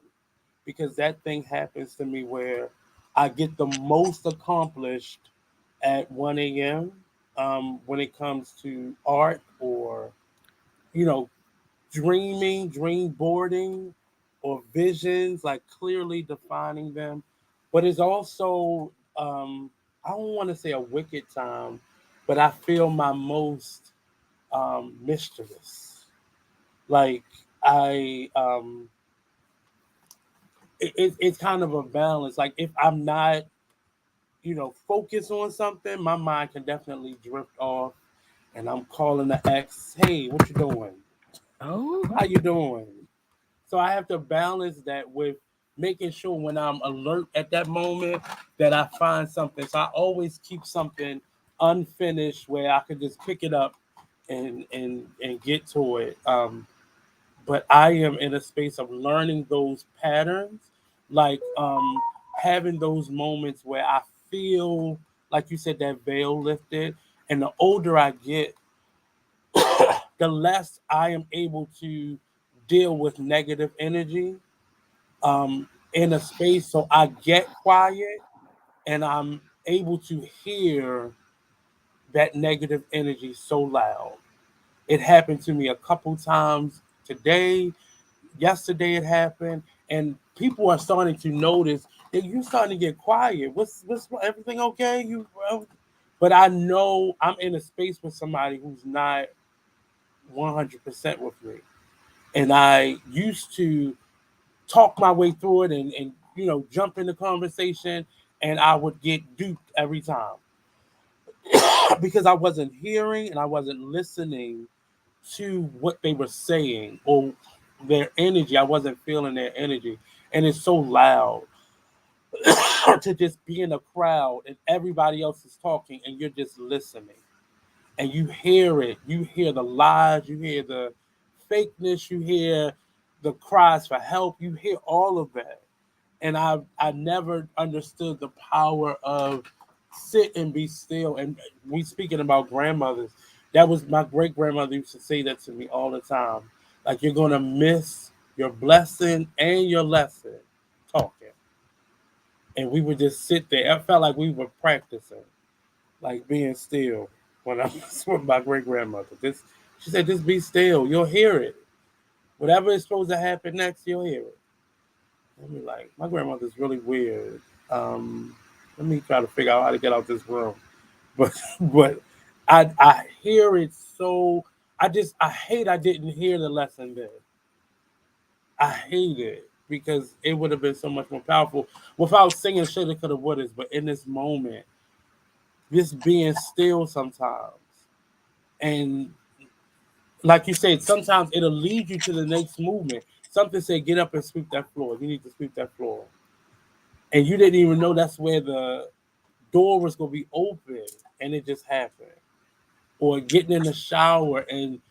because that thing happens to me where I get the most accomplished at 1 a.m. When it comes to art or you know dream boarding, or visions, like clearly defining them. But it's also, I don't want to say a wicked time, but I feel my most mischievous. Like I, it's kind of a balance. Like if I'm not, focused on something, my mind can definitely drift off, and I'm calling the ex, "Hey, what you doing? Oh, How you doing?" So I have to balance that with making sure when I'm alert at that moment that I find something. So I always keep something unfinished where I could just pick it up and get to it. But I am in a space of learning those patterns, like having those moments where I feel, like you said, that veil lifted. And the older I get, the less I am able to deal with negative energy in a space. So I get quiet and I'm able to hear that negative energy so loud. It happened to me a couple times today. Yesterday it happened, and people are starting to notice that you're starting to get quiet. What's everything okay? But I know I'm in a space with somebody who's not 100% with me, and I used to talk my way through it and jump in the conversation, and I would get duped every time because I wasn't hearing and I wasn't listening to what they were saying or their energy. I wasn't feeling their energy. And it's so loud to just be in a crowd and everybody else is talking and you're just listening. And you hear it. You hear the lies, you hear the fakeness, you hear the cries for help, you hear all of that. And I never understood the power of sit and be still. And we speaking about grandmothers. That was my great grandmother used to say that to me all the time. Like you're gonna miss your blessing and your lesson talking. And we would just sit there. It felt like we were practicing, like being still when I was with my great grandmother. This she said, just be still. You'll hear it. Whatever is supposed to happen next, you'll hear it. Let me like, my grandmother's really weird. Let me try to figure out how to get out this room. But but I hear it so I hate I didn't hear the lesson then. I hate it because it would have been so much more powerful without singing shoulda coulda wouldas. But in this moment, just being still sometimes and like you said, sometimes it'll lead you to the next movement. Something say get up and sweep that floor. You need to sweep that floor. And you didn't even know that's where the door was gonna be open, and it just happened. Or getting in the shower and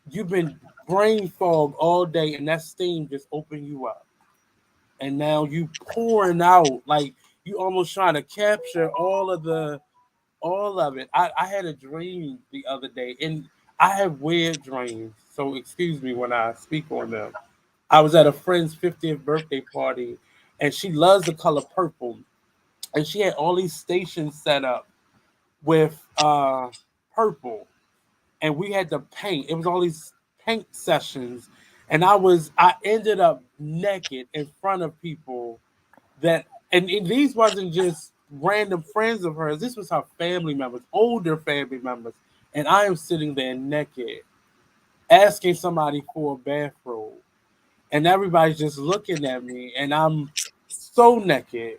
you've been brain fog all day, and that steam just opened you up, and now you pouring out like you almost trying to capture all of it. I had a dream the other day, and I have weird dreams, so excuse me when I speak on them. I was at a friend's 50th birthday party, and she loves the color purple, and she had all these stations set up with purple, and we had to paint. It was all these paint sessions, and I ended up naked in front of people that, and these wasn't just random friends of hers. This was her family members, older family members, and I am sitting there naked, asking somebody for a bathrobe, and everybody's just looking at me, and I'm so naked,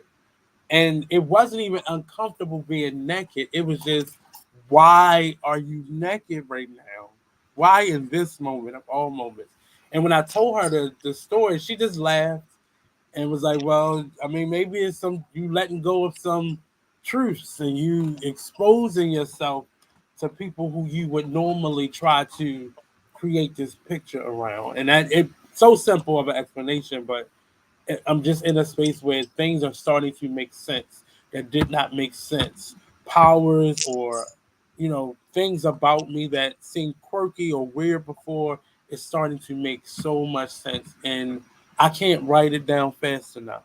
and it wasn't even uncomfortable being naked. It was just, why are you naked right now? Why in this moment of all moments? And when I told her the story, she just laughed and was like, "Well, I mean, maybe it's some you letting go of some truths and you exposing yourself to people who you would normally try to create this picture around." And that it's so simple of an explanation, but I'm just in a space where things are starting to make sense that did not make sense. Powers or, things about me that seemed quirky or weird before is starting to make so much sense. And I can't write it down fast enough.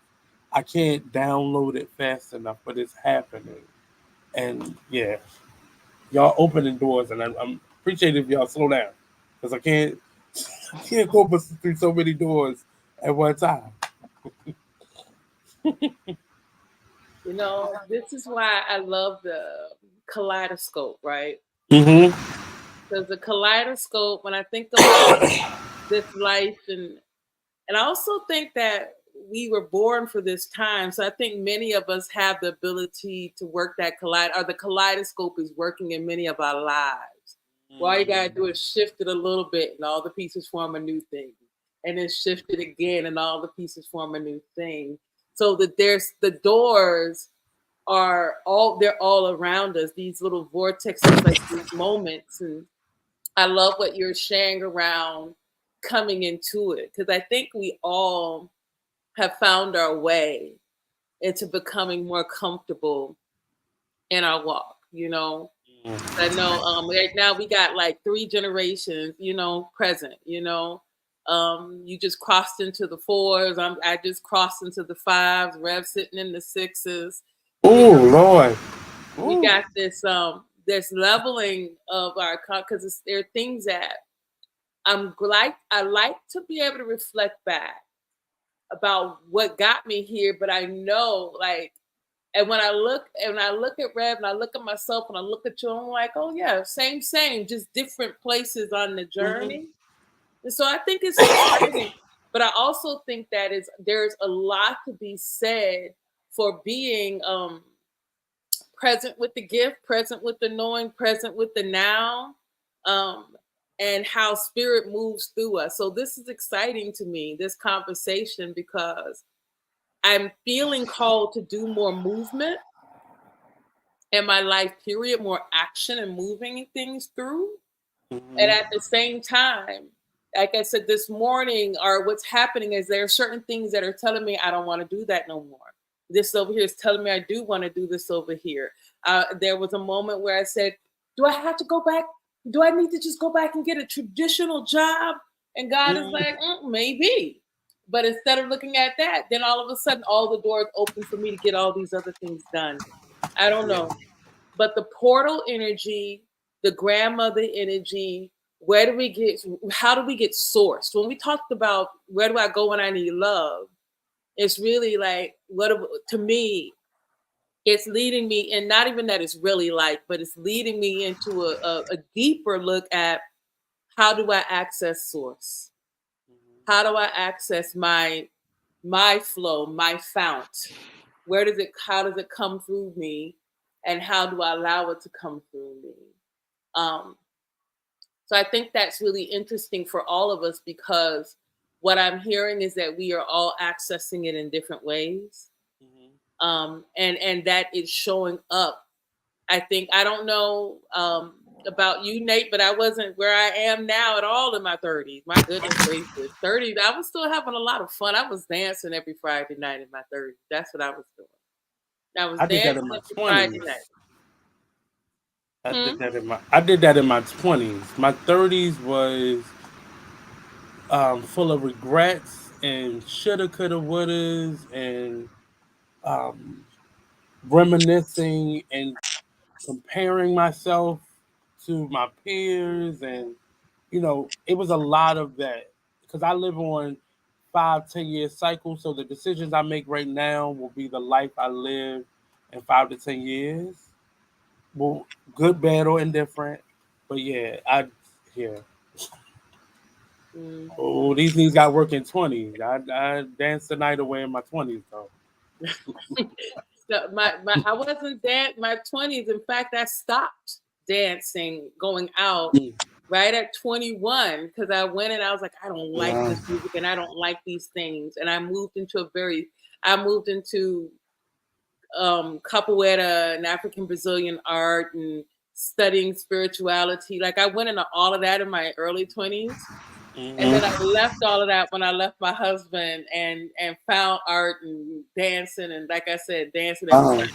I can't download it fast enough, but it's happening. And yeah, y'all opening doors, and I'm appreciative if y'all slow down because I can't go through so many doors at one time. This is why I love the kaleidoscope, right? Mm-hmm. Because the kaleidoscope, when I think about this life, and I also think that we were born for this time. So I think many of us have the ability to work that or the kaleidoscope is working in many of our lives. Well, all you gotta do is shift it a little bit, and all the pieces form a new thing. and then shifted again, and all the pieces form a new thing. So that there's the doors they're all around us, these little vortexes, like these moments. And I love what you're sharing around coming into it, because I think we all have found our way into becoming more comfortable in our walk, you know. I know right now we got like 3 generations, you know, present, you know. You just crossed into the 4s. I just crossed into the 5s. Rev sitting in the 6s. You Oh know, Lord. we Ooh. got this leveling of our, because there are things that I like to be able to reflect back about what got me here, but I know, like, and when I look at Rev and I look at myself and I look at you, I'm like, oh yeah, same, just different places on the journey. And so I think it's exciting, but I also think that there's a lot to be said for being present with the gift, present with the knowing, present with the now, um, and how spirit moves through us. So this is exciting to me, this conversation, because I'm feeling called to do more movement in my life, period, more action and moving things through. And at the same time, like I said this morning, or what's happening is there are certain things that are telling me I don't want to do that no more. This over here is telling me I do want to do this over here. There was a moment where I said, do I have to go back? Do I need to just go back and get a traditional job? And God is like, maybe. But instead of looking at that, then all of a sudden, all the doors open for me to get all these other things done. I don't know. But the portal energy, the grandmother energy, how do we get sourced? When we talked about where do I go when I need love, it's really like, to me, it's leading me, and not even that it's really like, but it's leading me into a deeper look at how do I access source? How do I access my flow, my fount? How does it come through me? And how do I allow it to come through me? Um, so I think that's really interesting for all of us, because what I'm hearing is that we are all accessing it in different ways. And that is showing up. I don't know about you, Nate, but I wasn't where I am now at all in my 30s. My goodness gracious. 30s, I was still having a lot of fun. I was dancing every Friday night in my 30s. That's what I was doing. I was I did that dancing in my every Friday 20s. night. I did that in my 20s. My 30s was full of regrets and shoulda, coulda, wouldas, and um, reminiscing and comparing myself to my peers, and it was a lot of that because I live on 5, 10 year cycles. So the decisions I make right now will be the life I live in 5 to 10 years. Well, good, bad, or indifferent. But yeah. Mm-hmm. Oh, these things got work in 20s. I danced the night away in my 20s though. So I wasn't my 20s. In fact, I stopped dancing, going out right at 21, because I went and I was like, I don't like Yeah. this music and I don't like these things. And I moved into capoeira and African Brazilian art and studying spirituality. Like I went into all of that in my early 20s. And then I left all of that when I left my husband and found art and dancing, and like I said, dancing every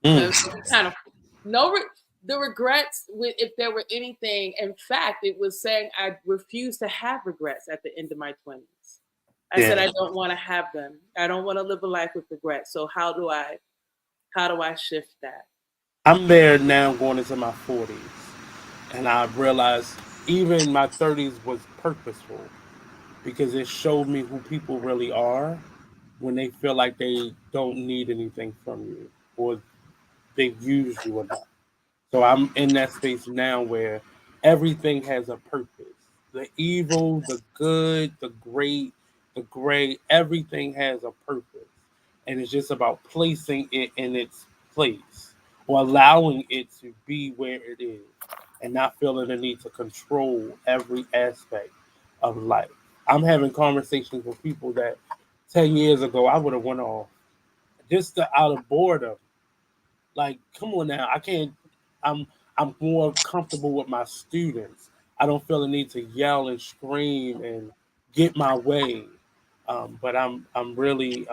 Friday. So we kind of the regrets. If there were anything, in fact, it was saying I refused to have regrets at the end of my 20s. I said I don't want to have them. I don't want to live a life with regrets. So how do I shift that? I'm there now going into my 40s. And I realized even my 30s was purposeful because it showed me who people really are when they feel like they don't need anything from you or they've used you enough. So I'm in that space now where everything has a purpose. The evil, the good, the great, the gray, everything has a purpose. And it's just about placing it in its place or allowing it to be where it is and not feeling the need to control every aspect of life. I'm having conversations with people that 10 years ago I would have went off just out of boredom. Like, come on now, I can't. I'm I'm more comfortable with my students. I don't feel the need to yell and scream and get my way. But I'm really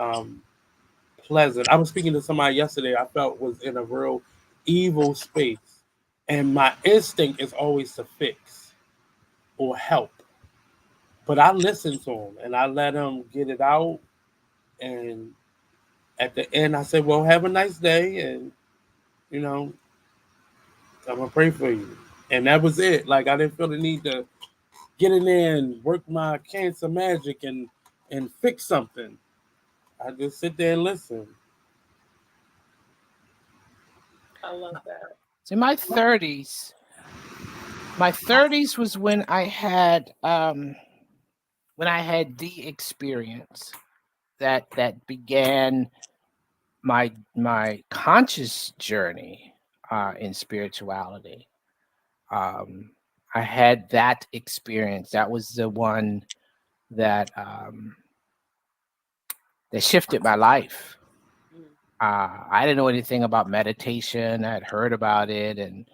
pleasant. I was speaking to somebody yesterday I felt was in a real evil space, and my instinct is always to fix or help. But I listen to him and I let him get it out. And at the end, I said, "Well, have a nice day," and you know, I'm gonna pray for you. And that was it. Like I didn't feel the need to get in there and work my cancer magic and fix something. I just sit there and listen. I love that. So my 30s was when I had the experience that began my conscious journey in spirituality. Um, I had that experience. That was the one that that shifted my life. I didn't know anything about meditation. I had heard about it, and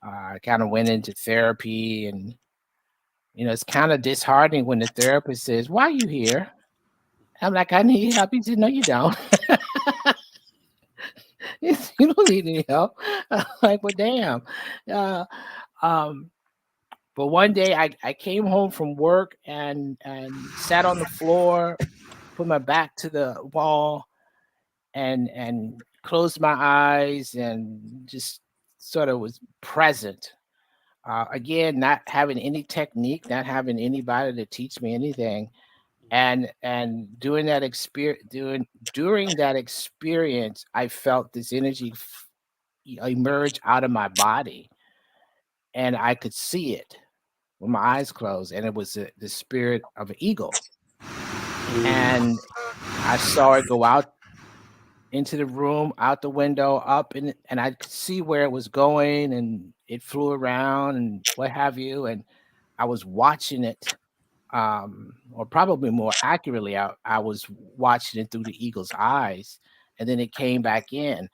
I kind of went into therapy. And it's kind of disheartening when the therapist says, "Why are you here?" I'm like, "I need help." He said, "No, you don't. You don't need any help." I'm like, "Well, damn." Uh, um, but one day I came home from work and sat on the floor, put my back to the wall, and closed my eyes and just sort of was present. Again, not having any technique, not having anybody to teach me anything, and doing that experience, during that experience, I felt this energy emerge out of my body, and I could see it with my eyes closed, and it was the spirit of an eagle, Mm. and I saw it go out into the room, out the window, up, and I could see where it was going, and it flew around and what have you, and I was watching it, or probably more accurately, I was watching it through the eagle's eyes, and then it came back in,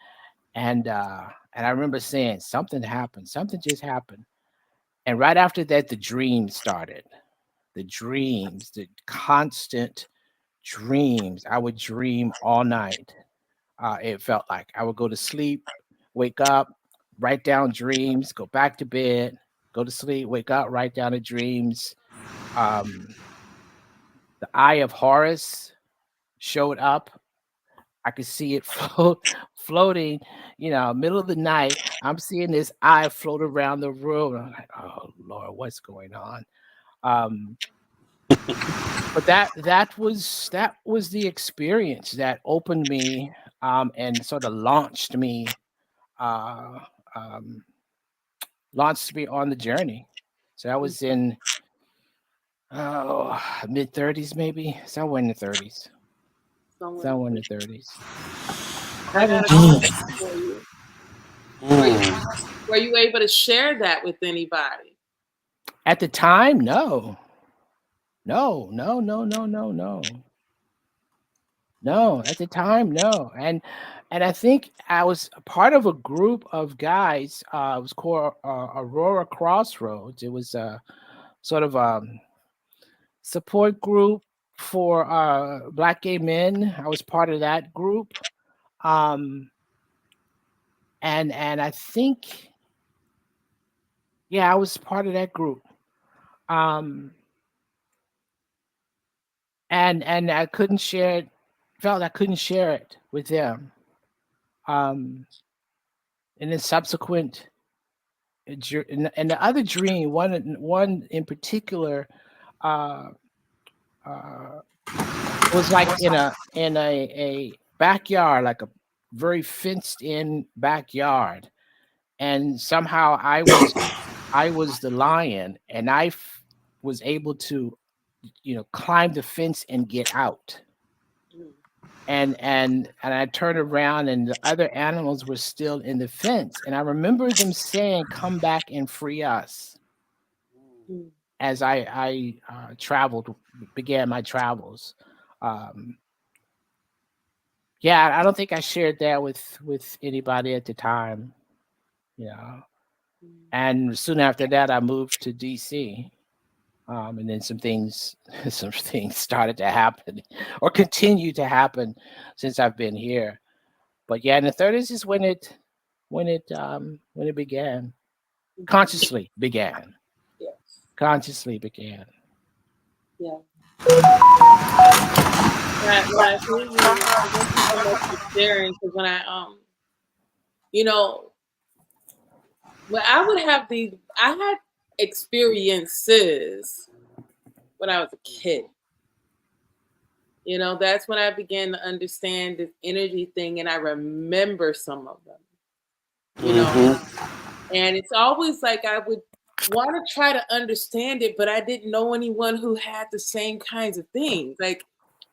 and I remember saying something happened, something just happened, and right after that, the dream started, the dreams, the constant dreams. I would dream all night. It felt like I would go to sleep, wake up, write down dreams, go back to bed, go to sleep, wake up, write down the dreams. Um, the Eye of Horus showed up. I could see it floating, middle of the night. I'm seeing this eye float around the room. I'm like, oh Lord, what's going on? Um, but that was the experience that opened me, and sort of uh, um, launched me on the journey. So I was in mid 30s, maybe somewhere in the 30s, Someone, somewhere in the 30s. I got a Mm. question for you. Were you, Mm. were you able to share that with anybody? At the time, no, no, no, no, no, no, no, no. At the time, no, and I think I was a part of a group of guys. It was called Aurora Crossroads. It was a sort of support group for Black gay men. I was part of that group, um, and I think, yeah, I was part of that group. Um, and I couldn't share it. Felt I couldn't share it with them. Um, and then subsequent, and the other dream, one in particular, uh, uh, was like in a backyard, like a very fenced in backyard, and somehow I was the lion, and was able to climb the fence and get out. Mm, And I turned around, and the other animals were still in the fence, and I remember them saying, "Come back and free us." mm, as I traveled, began my travels. Um, yeah, I don't think I shared that with anybody at the time. You know, and soon after that, I moved to DC. And then some things started to happen, or continue to happen, since I've been here. But yeah, in the 30s is when it began, consciously began, Yeah. consciously began. Yeah. When I hear you, thank you so much for sharing. Because when you know, when I would have these, I had experiences when I was a kid. You know, that's when I began to understand this energy thing, and I remember some of them. You know, and it's always like I would want to try to understand it, but I didn't know anyone who had the same kinds of things. Like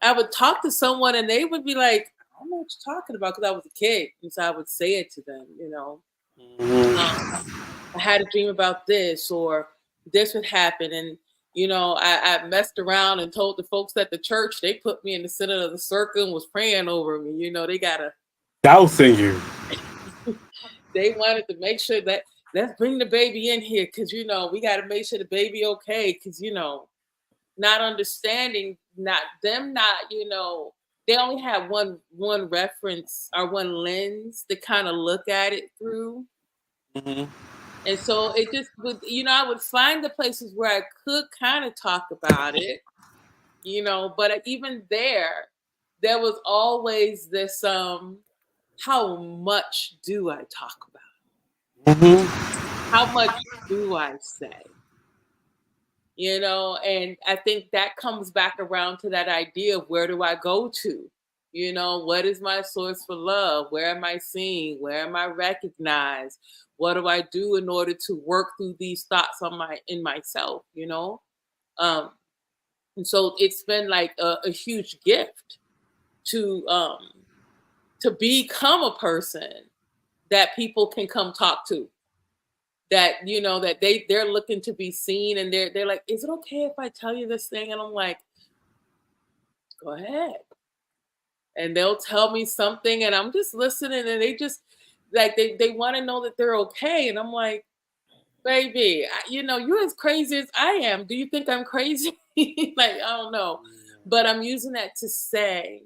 I would talk to someone and they would be like, I don't know what you're talking about, because I was a kid. And so I would say it to them, you know. I had a dream about this, or this would happen. And, you know, I messed around and told the folks at the church, they put me in the center of the circle and was praying over me. You know, they got to Dousing you. they wanted to make sure that let's bring the baby in here, because you know we got to make sure the baby okay, because you know, not understanding, not you know, they only have one reference or one lens to kind of look at it through. And so it just would, you know, I would find the places where I could kind of talk about it, you know, but even there was always this how much do I talk about, how much do I say? You know, and I think that comes back around to that idea of where do I go to? You know, what is my source for love? Where am I seen? Where am I recognized? What do I do in order to work through these thoughts in myself? You know, um, and so it's been like a huge gift to become a person that people can come talk to, that you know that they're looking to be seen, and they're like, is it okay if I tell you this thing? And I'm like, go ahead. And they'll tell me something and I'm just listening, and they just like they want to know that they're okay. And I'm like, baby, you know, you're as crazy as I am. Do you think I'm crazy? Like, I don't know, but I'm using that to say,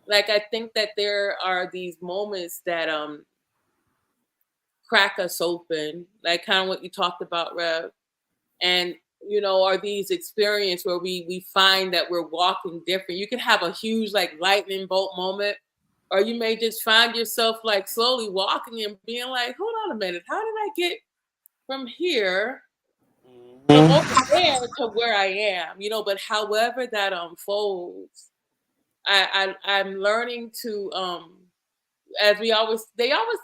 like, I think that there are these moments that crack us open, like kind of what you talked about, Rev. And you know, are these experiences where we find that we're walking different. You can have a huge like lightning bolt moment, or you may just find yourself like slowly walking and being like, hold on a minute, how did I get from here, from over there to where I am? You know, but however that unfolds, I'm learning to as they always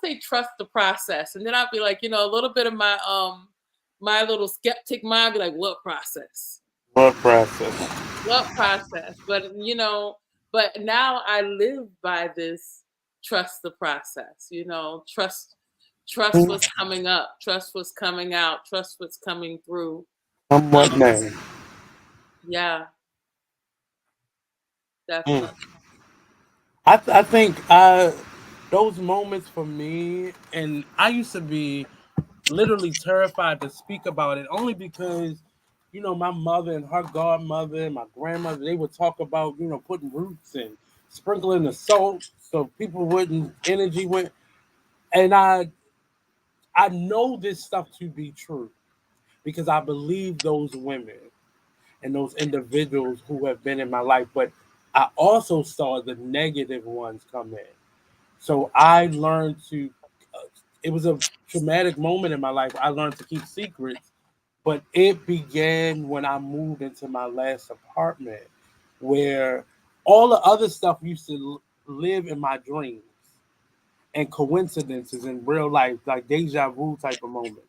say, trust the process. And then I'll be like, you know, a little bit of my little skeptic mind be like, what process? What process? What process? But you know, but now I live by this, trust the process, you know, trust what's coming up, trust what's coming out, trust what's coming through. What Um, name? yeah, Mm. definitely. I think those moments for me, and I used to be literally terrified to speak about it, only because, you know, my mother and her godmother and my grandmother, they would talk about, you know, putting roots and sprinkling the salt so people wouldn't energy went. And I know this stuff to be true because I believe those women and those individuals who have been in my life, but I also saw the negative ones come in. So I learned to, it was a traumatic moment in my life. I learned to keep secrets, but it began when I moved into my last apartment where all the other stuff used to live in my dreams and coincidences in real life, like deja vu type of moments.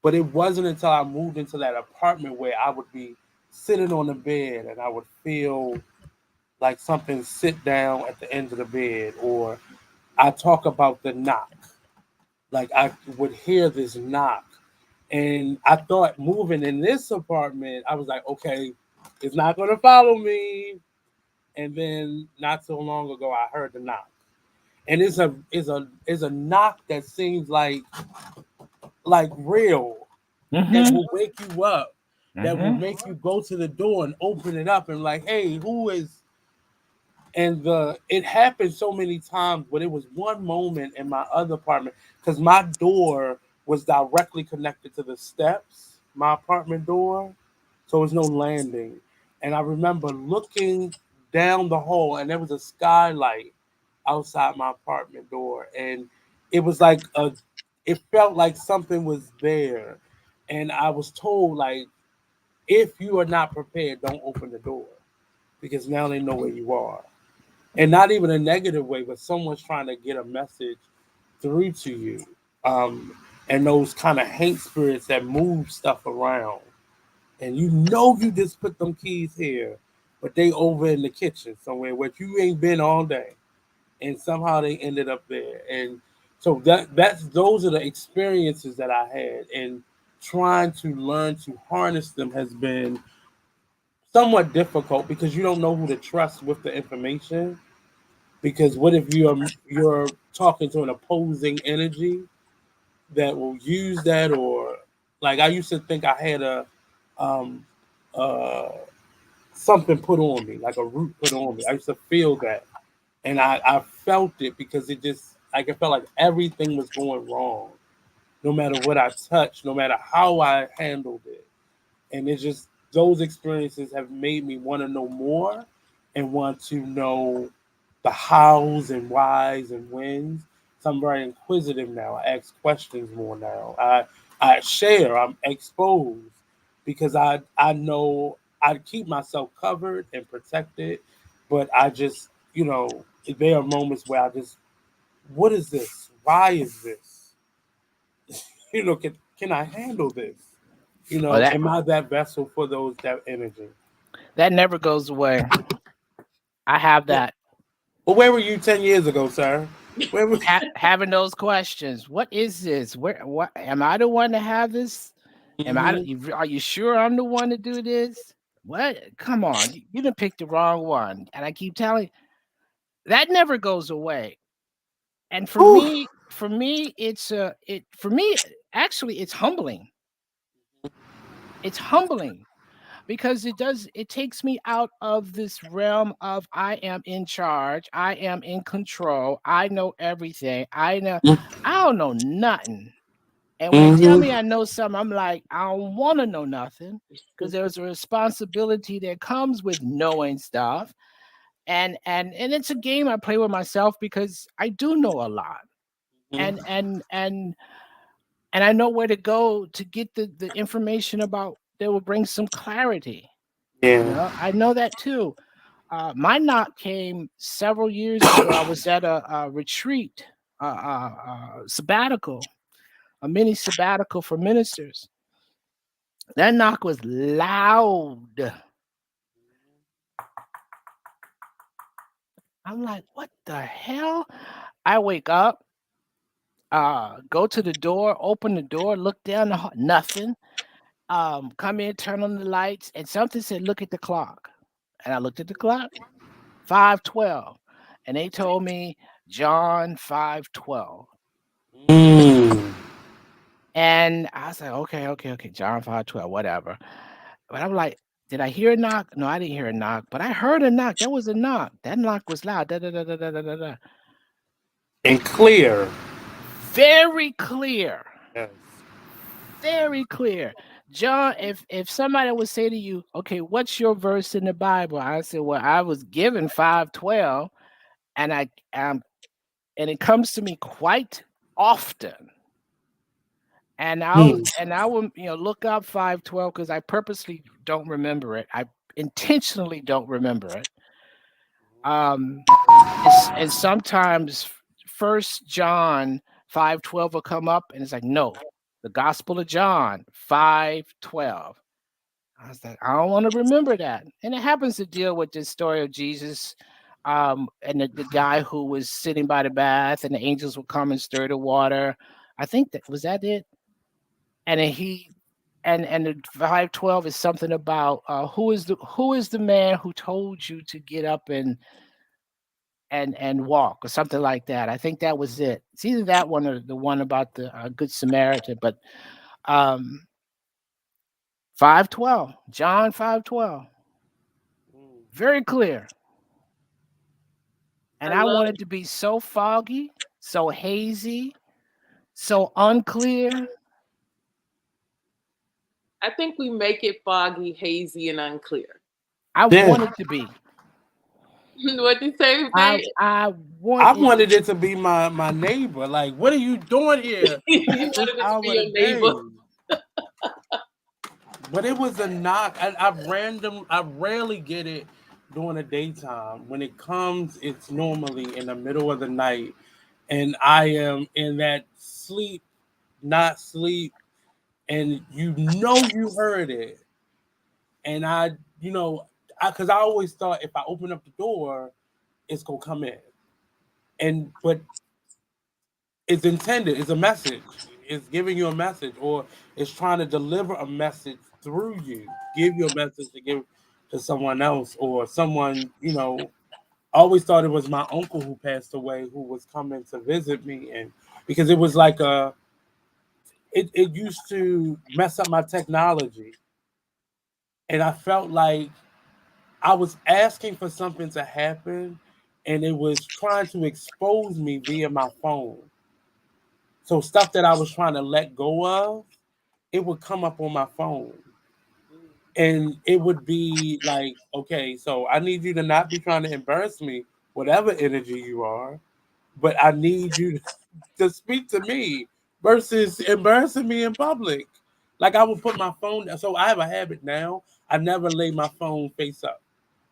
But it wasn't until I moved into that apartment where I would be sitting on the bed and I would feel like something sit down at the end of the bed, or I talk about the knock. Like I would hear this knock, And I thought moving in this apartment, I was like, okay, it's not going to follow me. And then not so long ago, I heard the knock, and it's a knock that seems like real, that Mm-hmm. will wake you up, that will Mm-hmm. make you go to the door and open it up and like, hey, who is? And it happened so many times, but it was one moment in my other apartment because my door was directly connected to the steps, my apartment door, so there's no landing. And I remember looking down the hall, and there was a skylight outside my apartment door, and it was like it felt like something was there, and I was told like, if you are not prepared, don't open the door because now they know where you are, and not even a negative way, but someone's trying to get a message through to you. Um, and those kind of hate spirits that move stuff around, and you just put them keys here, but they over in the kitchen somewhere where you ain't been all day, and somehow they ended up there. And so that's those are the experiences that I had, and trying to learn to harness them has been somewhat difficult because you don't know who to trust with the information. Because what if you're talking to an opposing energy that will use that, or like I used to think I had a um uh something put on me, like a root put on me. I used to feel that, and I felt it because it just like it felt like everything was going wrong, no matter what I touched, no matter how I handled it. And it's just those experiences have made me want to know more and want to know the hows and whys and whens. So I'm very inquisitive now. I ask questions more now. I share. I'm exposed because I know I keep myself covered and protected, but I just there are moments where I just, what is this? Why is this? Can I handle this? Oh, that Am I that vessel for that energy? that never goes away. I have Well, that. where were you 10 years ago, sir? Where were Having those questions. What is this? Where? What? Am I the one to have this? Am I? hmm Are you sure I'm the one to do this? What? Come on, you didn't pick the wrong one. And I keep telling that never goes away. And for me, it's it for me actually it's humbling. It's humbling because it takes me out of this realm of I am in charge, I am in control, I know everything, I don't know nothing. And when they tell hmm me I know something, I'm like, I don't want to know nothing because there's a responsibility that comes with knowing stuff. And it's a game I play with myself because I do know a lot. And and and and I know where to go to get the information about that will bring some clarity. Yeah. I know that too. My knock came several years ago. I was at a retreat, sabbatical, a mini sabbatical for ministers. That knock was loud. I'm like, what the hell? I wake up, go to the door, open the door, look down the hall, nothing. Come in, turn on the lights, and something said, look at the clock. And I looked at the clock, 5:12. And they told me John 5:12. Mm. And I was like, okay, John 5:12, whatever. But I'm like, did I hear a knock? No, I didn't hear a knock, but I heard a knock. There was a knock. That knock was loud. Da, da, da, da, da, da, da, da. And clear. Very clear. Yes. Very clear. John, if somebody would say to you, okay, what's your verse in the Bible? I said, well, I was given 5:12, and and it comes to me quite often. Mm. And I will, look up 5:12 because I purposely don't remember it. I intentionally don't remember it. Um, and sometimes First John 5:12 will come up, and it's like, no, the Gospel of John 5:12. I was like, I don't want to remember that. And it happens to deal with this story of Jesus, and the guy who was sitting by the bath, and the angels would come and stir the water. I think that was that it. and then and the 512 is something about who is the man who told you to get up and walk or something like that. I think that was it. It's either that one or the one about the good Samaritan, but um 512, John 512, very clear. I And I love. want it to be so foggy, so hazy, so unclear. I think we make it foggy, hazy, and unclear. I Yeah, want it to be. What did you say, I babe? I want I it to wanted it to be my neighbor. Like, what are you doing here You at this wanted it to be hour of the your neighbor. day? But it was a knock. I rarely get it during the daytime. When it comes, it's normally in the middle of the night, and I am in that sleep, not sleep, and you heard it, and because I always thought if I open up the door, it's gonna come in, and but it's intended. It's a message. It's giving you a message, or it's trying to deliver a message through you. Give you a message to give to someone else, or someone. I always thought it was my uncle who passed away, who was coming to visit me, and because it was like it used to mess up my technology, and I felt like I was asking for something to happen, and it was trying to expose me via my phone. So stuff that I was trying to let go of, it would come up on my phone. And it would be like, okay, so I need you to not be trying to embarrass me, whatever energy you are, but I need you to speak to me versus embarrassing me in public. Like I would put my phone down. So I have a habit now. I never lay my phone face up.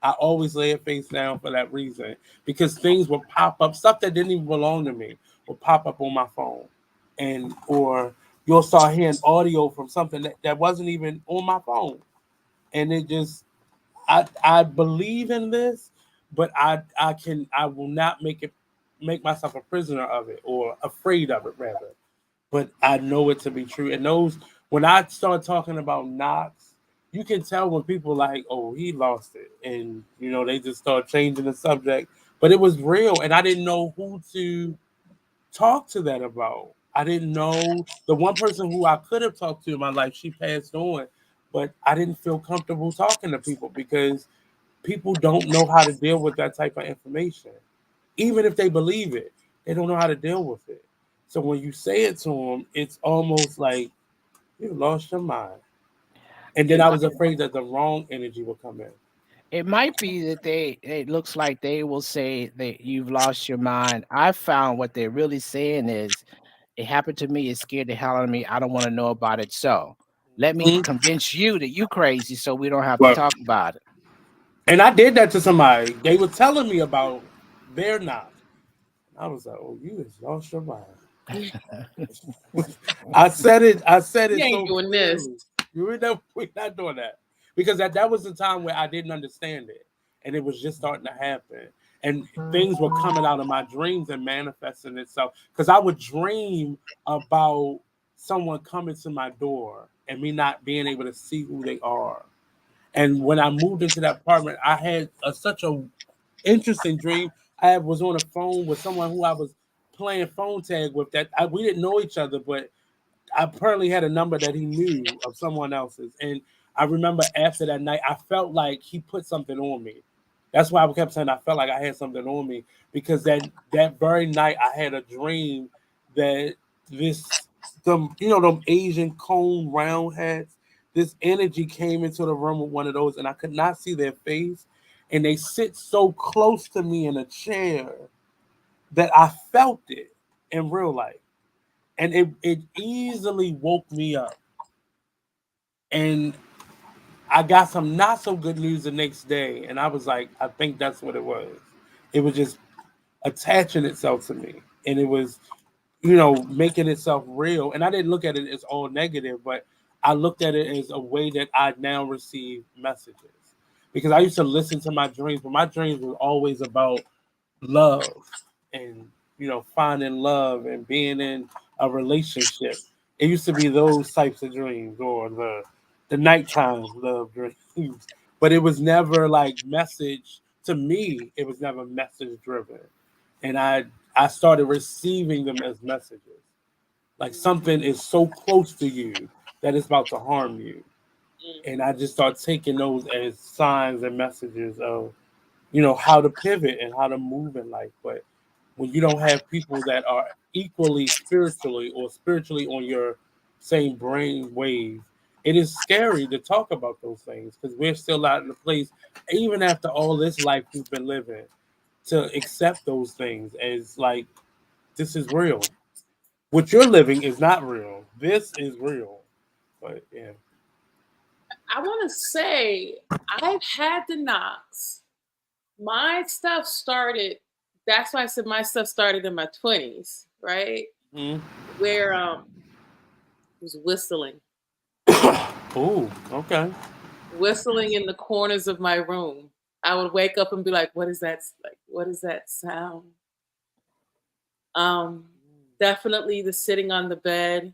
I always lay it face down for that reason. Because things will pop up, stuff that didn't even belong to me will pop up on my phone. And or you'll start hearing audio from something that wasn't even on my phone. And it just I believe in this, but I will not make myself a prisoner of it or afraid of it rather. But I know it to be true. And those when I start talking about knocks, you can tell when people like, oh, he lost it, and they just start changing the subject. But it was real, and I didn't know who to talk to that about. I didn't know the one person who I could have talked to in my life. She passed on, but I didn't feel comfortable talking to people because people don't know how to deal with that type of information. Even if they believe it, they don't know how to deal with it. So when you say it to them, it's almost like you lost your mind. And then It I might was afraid that the wrong energy would come in. it might be that it looks like they will say that you've lost your mind. I found what they're really saying is it happened to me, it scared the hell out of me. I don't want to know about it. So let me Mhm. convince you that you crazy so we don't have to But talk about and I did that to somebody. They were telling me about their knot. I was like, "Oh, you just lost your mind." I said it. I said We it ain't so doing this. clearly. We're not doing that because that was the time where I didn't understand it, and it was just starting to happen, and things were coming out of my dreams and manifesting itself. Because I would dream about someone coming to my door and me not being able to see who they are. And when I moved into that apartment, I had such a interesting dream. I was on a phone with someone who I was playing phone tag with. We didn't know each other, but I apparently had a number that he knew of someone else's. And I remember after that night, I felt like he put something on me. That's why I kept saying I felt like I had something on me because that very night I had a dream that this them Asian cone round hats. This energy came into the room with one of those, and I could not see their face. And they sit so close to me in a chair that I felt it in real life, and it easily woke me up. And I got some not so good news the next day, and I was like, I think that's what it was. It was just attaching itself to me, and it was making itself real. And I didn't look at it as all negative, but I looked at it as a way that I now receive messages. Because I used to listen to my dreams, but my dreams were always about love and finding love and being in a relationship. It used to be those types of dreams, or the nighttime love dreams. But it was never like message to me. It was never message driven, and I started receiving them as messages. Like something is so close to you that it's about to harm you, and I just start taking those as signs and messages of how to pivot and how to move in life. But when you don't have people that are equally spiritually or spiritually on your same brain wave, it is scary to talk about those things because we're still not in a place, even after all this life we've been living, to accept those things as like this is real. What you're living is not real. This is real. But yeah. I want to say I've had the knocks. My stuff started. That's why I said my stuff started in my 20s, right? Mhm. Where was whistling, Oh, okay. whistling in the corners of my room. I would wake up and be like, "What is that? Like, what is that sound?" Um, Definitely the sitting on the bed.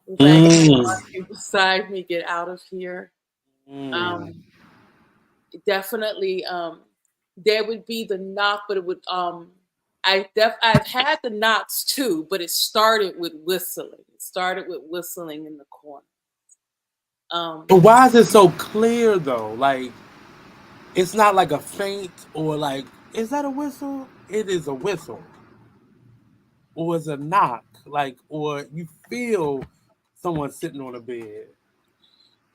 It was like, Mm. you beside me, get out of here. Mm. Um, Definitely, there would be the knock, but it would I've had the knocks too, but it started with whistling. It started with whistling in the corner. But why is it so clear though? Like it's not like a faint or like is that a whistle? It is a whistle. Or it's a knock. Like or you feel someone sitting on a bed.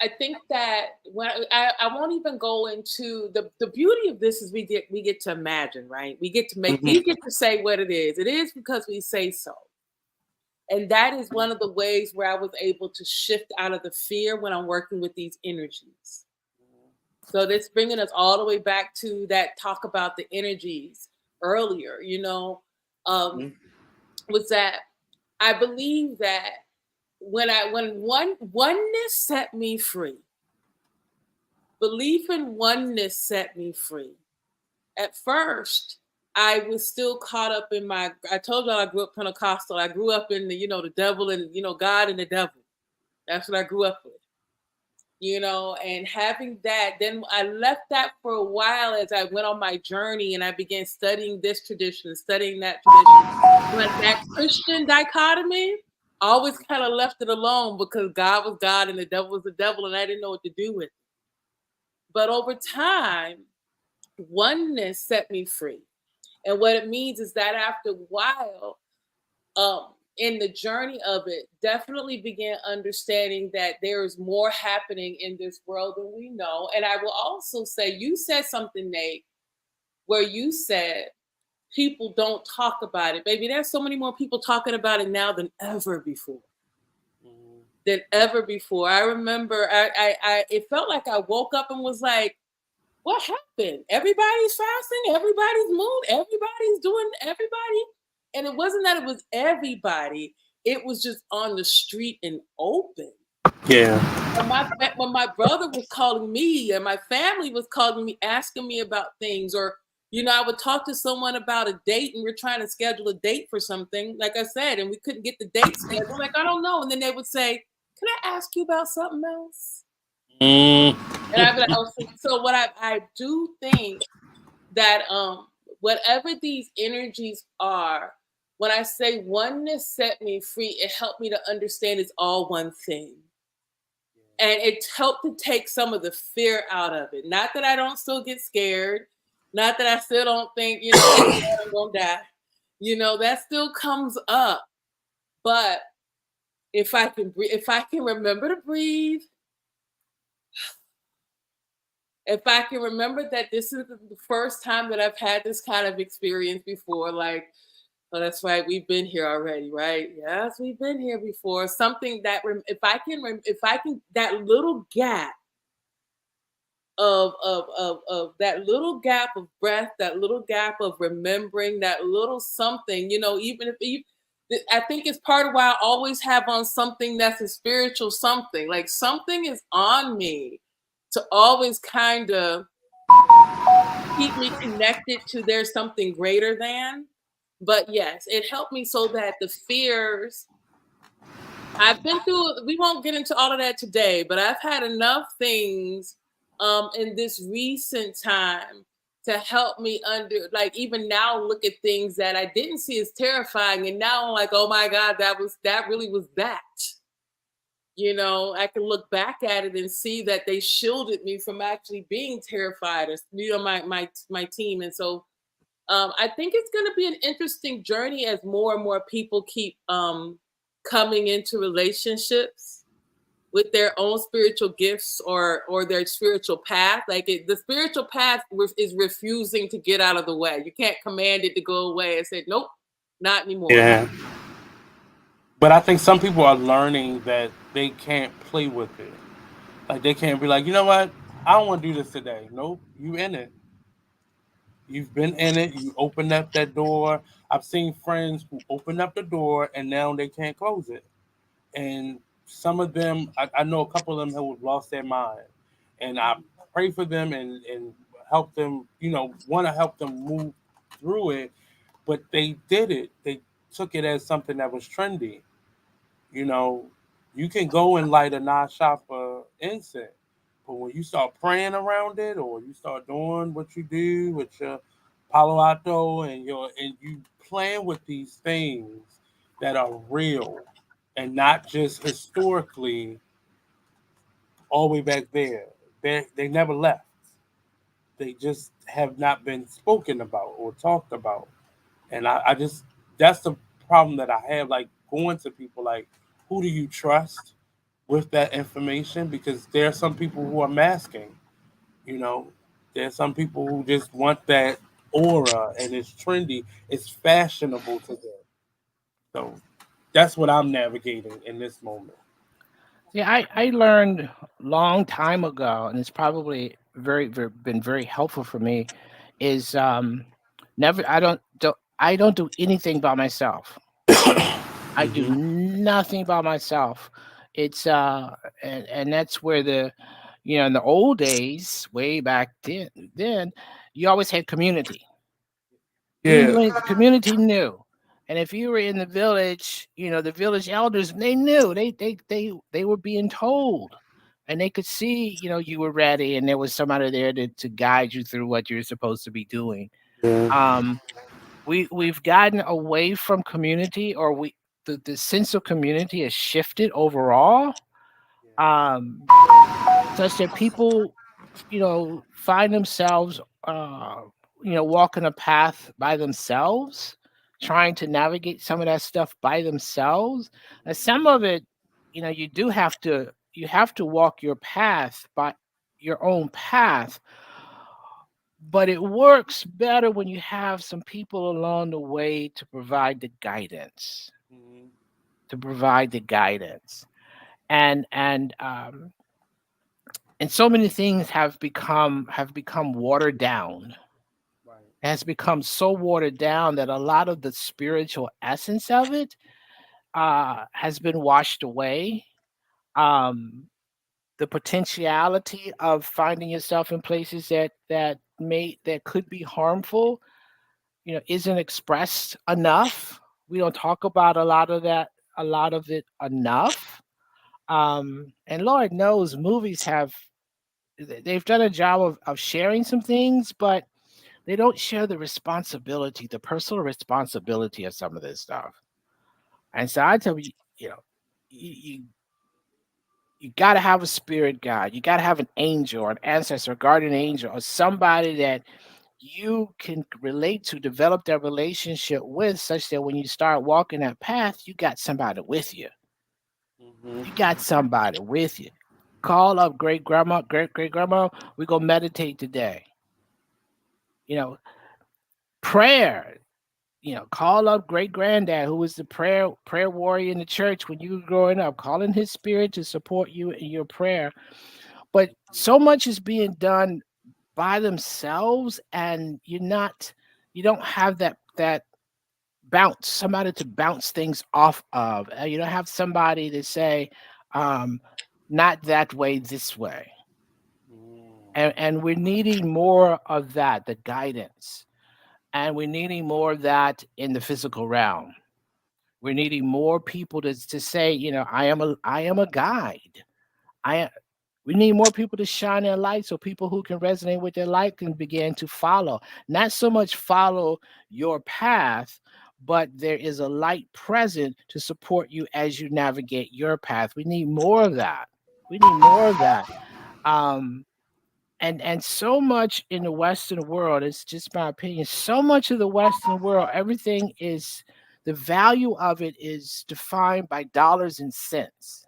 I think that when I won't even go into the beauty of this is we get to imagine, right? We Mhm. get to say what it is. It is because we say so. And that is one of the ways where I was able to shift out of the fear when I'm working with these energies. So that's bringing us all the way back to that talk about the energies earlier, um, Mhm. was that I believe that when oneness set me free, belief in oneness set me free. At first, I was still caught up in I told y'all I grew up Pentecostal. I grew up in the devil and, God and the devil. That's what I grew up with. And having that, then I left that for a while as I went on my journey and I began studying this tradition, studying that tradition. But that Christian dichotomy, I always kind of left it alone because God was God and the devil was the devil, and I didn't know what to do with it. But over time, oneness set me free. And what it means is that after a while, in the journey of it, definitely began understanding that there is more happening in this world than we know. And I will also say, you said something, Nate, where you said people don't talk about it. Baby, there's so many more people talking about it now than ever before. Than ever before. I remember it felt like I woke up and was like, what happened? Everybody's fasting, everybody's moved, everybody's doing everybody. And it wasn't that it was everybody, it was just on the street and open. Yeah. When my brother was calling me and my family was calling me, asking me about things, or I would talk to someone about a date and we're trying to schedule a date for something, like I said, and we couldn't get the date scheduled. I'm like, I don't know. And then they would say, can I ask you about something else? Mm. And I'd be like, oh, so what I do think that whatever these energies are, when I say oneness set me free, it helped me to understand it's all one thing. And it helped to take some of the fear out of it. Not that I don't still get scared, not that I still don't think, I'm gonna die. That still comes up. But if I can breathe, if I can remember to breathe, if I can remember that this is the first time that I've had this kind of experience before, like, oh, that's right, we've been here already, right? Yes, we've been here before. Something that if I can, that little gap of that little gap of breath, that little gap of remembering, that little something, even if you. I think it's part of why I always have on something that's a spiritual something. Like something is on me to always kind of keep me connected to there's something greater than. But yes, it helped me so that the fears I've been through. We won't get into all of that today, but I've had enough things in this recent time to help me under, like, even now look at things that I didn't see as terrifying, and now I'm like, oh my God, that really was that. You know, I can look back at it and see that they shielded me from actually being terrified, or my team. And so I think it's going to be an interesting journey as more and more people keep coming into relationships with their own spiritual gifts or their spiritual path. Like the spiritual path is refusing to get out of the way. You can't command it to go away and say, nope, not anymore. Yeah. But I think some people are learning that they can't play with it. Like they can't be like, you know what? I don't want to do this today. Nope, you in it. You've been in it. You opened up that door. I've seen friends who opened up the door and now they can't close it. And some of them, I know a couple of them who have lost their mind, and I pray for them and help them. Want to help them move through it, but they did it. They took it as something that was trendy. You know, you can go and light a non-shopper incense, but when you start praying around it, or you start doing what you do with your Palo Alto and you playing with these things that are real and not just historically all the way back there. They never left. They just have not been spoken about or talked about. And I just that's the problem that I have, like going to people like, who do you trust with that information? Because there are some people who are masking, you know. There's some people who just want that aura and it's trendy, it's fashionable to them. So that's what I'm navigating in this moment. Yeah, I learned long time ago, and it's probably been very helpful for me. Is never I don't do anything by myself. I do Hmm. nothing by myself. It's and that's where in the old days, way back then you always had community. Yeah. The community knew. And if you were in the village, the village elders, they knew. They were being told. And they could see, you were ready and there was somebody there to guide you through what you're supposed to be doing. Yeah. Um we've gotten away from community, or the sense of community has shifted overall. Um Such that people, find themselves, walking a path by themselves, trying to navigate some of that stuff by themselves. And some of it, you have to walk your path by your own path, but it works better when you have some people along the way to provide the guidance, Mhm. to provide the guidance. And so many things have become watered down. Right. Has become so watered down that a lot of the spiritual essence of it has been washed away. Um, the potentiality of finding yourself in places that could be harmful, isn't expressed enough. We don't talk about a lot of it enough. And Lord knows movies they've done a job of sharing some things, but they don't share the responsibility, the personal responsibility of some of this stuff. And so I tell you, you you, you got to have a spirit guide. You got to have an angel or an ancestor, guardian angel, or somebody that you can relate to, develop that relationship with, such that when you start walking that path, you got somebody with you. Hmm. You got somebody with you. Call up great grandma, great grandma. We're gonna meditate today. You know, prayer. Call up great granddad, who was the prayer warrior in the church when you were growing up, calling his spirit to support you in your prayer. But so much is being done by themselves, and you don't have that bounce, somebody to bounce things off of. You don't have somebody to say, um, not that way, this way. And we're needing more of that, the guidance. And we're needing more of that in the physical realm. We're needing more people to say, I am a guide. I We need more people to shine their light so people who can resonate with their light can begin to follow. Not so much follow your path, but there is a light present to support you as you navigate your path. We need more of that. We need more of that. Um, and so much in the Western world, it's just my opinion, so much of the Western world, everything is the value of it is defined by dollars and cents.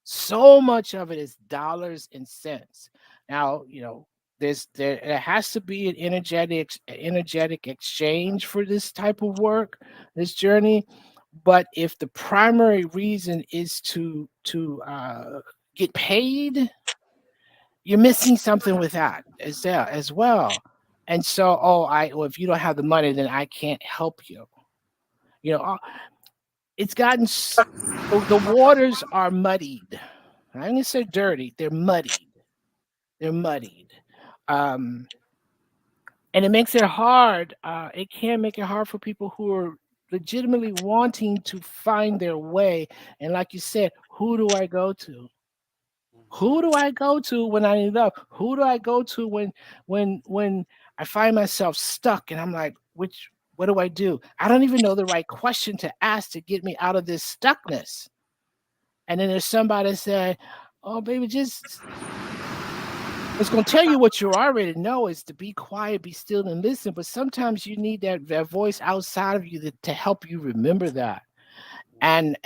So much of it is dollars and cents. Now, there has to be an energetic exchange for this type of work, this journey. But if the primary reason is to get paid, you're missing something with that as well. And so, well, if you don't have the money, then I can't help you. You know, it's gotten the waters are muddied. I'm going to say dirty. They're muddied. They're muddied. Um, and it makes it hard. It can make it hard for people who are legitimately wanting to find their way. And like you said, who do I go to? Who do I go to when I need love? Who do I go to when I find myself stuck and I'm like, what do I do? I don't even know the right question to ask to get me out of this stuckness. And then there's somebody say, "Oh, baby, just it's gonna tell you what you already know is to be quiet, be still, and listen." But sometimes you need that voice outside of you to help you remember that. And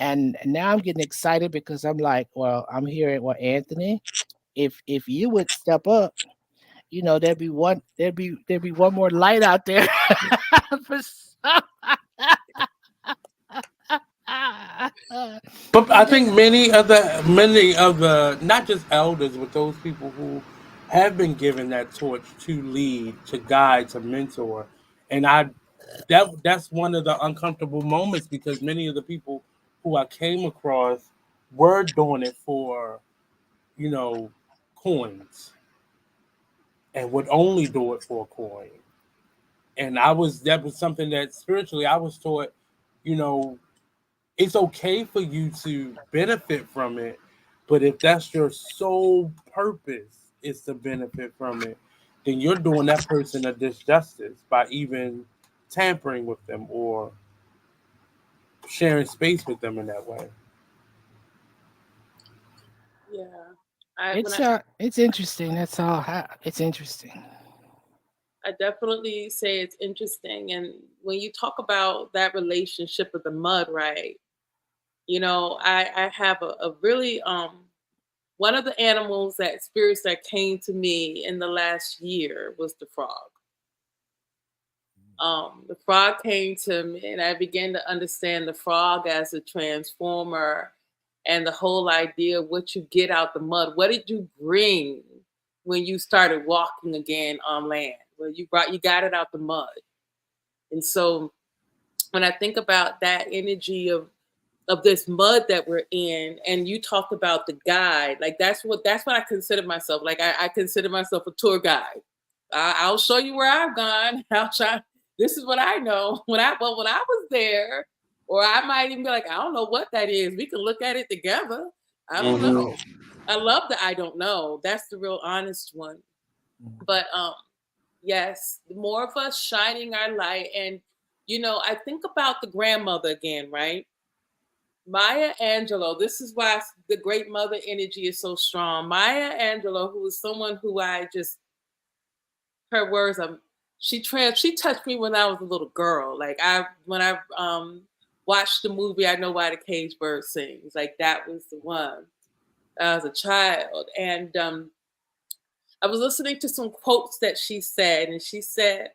now I'm getting excited because I'm like, well, I'm hearing what Anthony. If you would step up, there'd be one more light out there for some. But I think many of the not just elders, but those people who have been given that torch to lead, to guide, to mentor, and that's one of the uncomfortable moments because many of the people who I came across were doing it for you know coins and would only do it for a coin. And that was something that spiritually I was taught, you know, it's okay for you to benefit from it, but if that's your sole purpose is to benefit from it, then you're doing that person a disjustice by even tampering with them or sharing space with them in that way. Yeah. I when It's interesting. That's all. It's interesting. I definitely say it's interesting. And when you talk about that relationship with the mud, right? I have a really one of the animals that spirits that came to me in the last year was the frog. The frog came to me, and I began to understand the frog as a transformer and the whole idea of what you get out the mud. What did you bring when you started walking again on land? Well, you got it out the mud. And so when I think about that energy of this mud that we're in, and you talk about the guide, like that's what I consider myself. Like I consider myself a tour guide. I'll show you where I've gone. I'll try. This is what I know. When I was there, or I might even be like, I don't know what that is. We can look at it together. I don't Mm-hmm. know. I love that I don't know. That's the real honest one. But yes, more of us shining our light. And I think about the grandmother again, right? Maya Angelou, this is why the great mother energy is so strong. Maya Angelou, who is someone who I just, her words, she touched me when I was a little girl. Like when I watched the movie I Know Why the Cage Bird Sings, like that was the one. I was a child. And I was listening to some quotes that she said, and she said,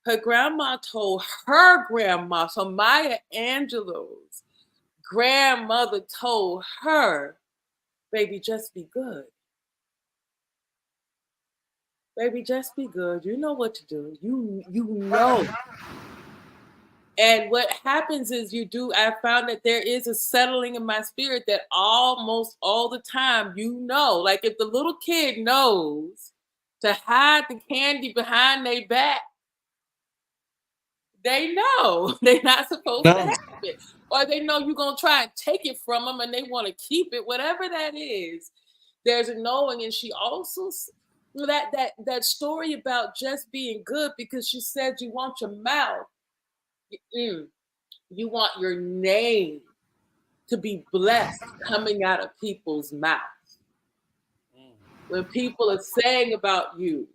her grandma told her grandma, so Maya Angelou's grandmother told her, baby, just be good. Baby, just be good. You know what to do. You know. And what happens is I found that there is a settling in my spirit that almost all the time, like if the little kid knows to hide the candy behind their back, they know they're not supposed to No. have it, or they know you're gonna try and take it from them and they want to keep it, whatever that is. There's a knowing, and she also that story about just being good, because she said you want your mouth, you want your name to be blessed coming out of people's mouth. When people are saying about you,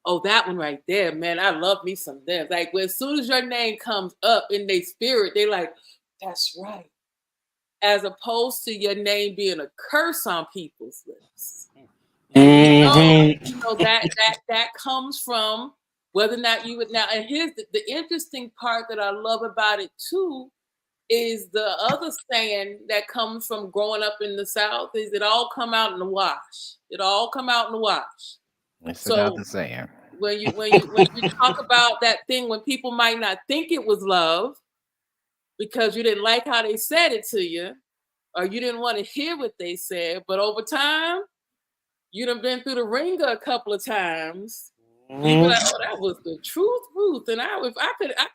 oh, that one right there, man, I love me some them. Like, when, as soon as your name comes up in their spirit, they like, that's right. As opposed to your name being a curse on people's lips. That comes from whether or not you would now. And here's the interesting part that I love about it too, is the other saying that comes from growing up in the South is it all come out in the wash. It all come out in the wash. It's So another saying. when you talk about that thing when people might not think it was love because you didn't like how they said it to you, or you didn't want to hear what they said, but over time you done been through the ringer a couple of times. You be like, oh, that was the truth, Ruth. And I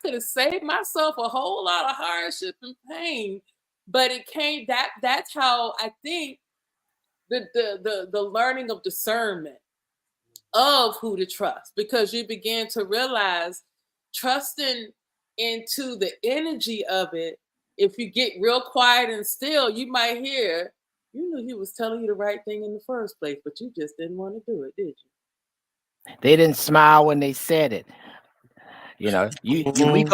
could have saved myself a whole lot of hardship and pain. But it came that's how I think the learning of discernment of who to trust, because you begin to realize trusting into the energy of it. If you get real quiet and still, you might hear, you knew he was telling you the right thing in the first place, but you just didn't want to do it, did you? They didn't smile when they said it. You know, we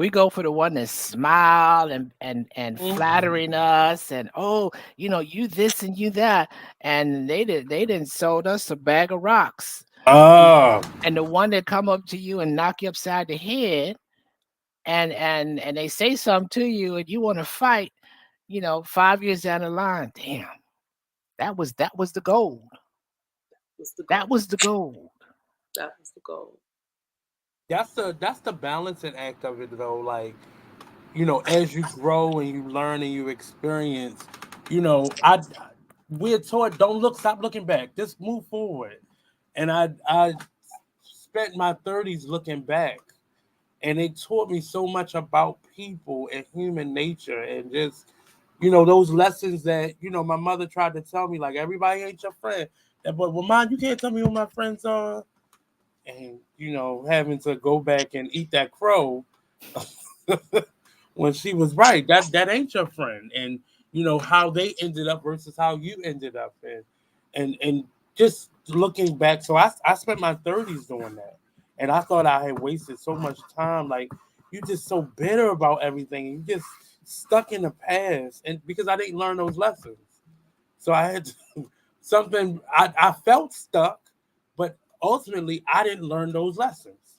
go for the one that smile and flattering us, and oh, you know, you this and you that, and they didn't sold us a bag of rocks. And the one that come up to you and knock you upside the head, and they say something to you, and you want to fight. You know, 5 years down the line, damn, that was the gold. That was the gold. That was the goal. That's the balancing act of it though. Like, you know, as you grow and you learn and you experience, you know, we're taught stop looking back, just move forward. And I spent my 30s looking back, and it taught me so much about people and human nature, and just, you know, those lessons that, you know, my mother tried to tell me, like, everybody ain't your friend. But, well, Mom, you can't tell me who my friends are. And, you know, having to go back and eat that crow when she was right. That ain't your friend. And, you know, how they ended up versus how you ended up. And just looking back, so I spent my 30s doing that. And I thought I had wasted so much time. Like, you just so bitter about everything. You just stuck in the past. And because I didn't learn those lessons. So I had to, I felt stuck, but ultimately I didn't learn those lessons.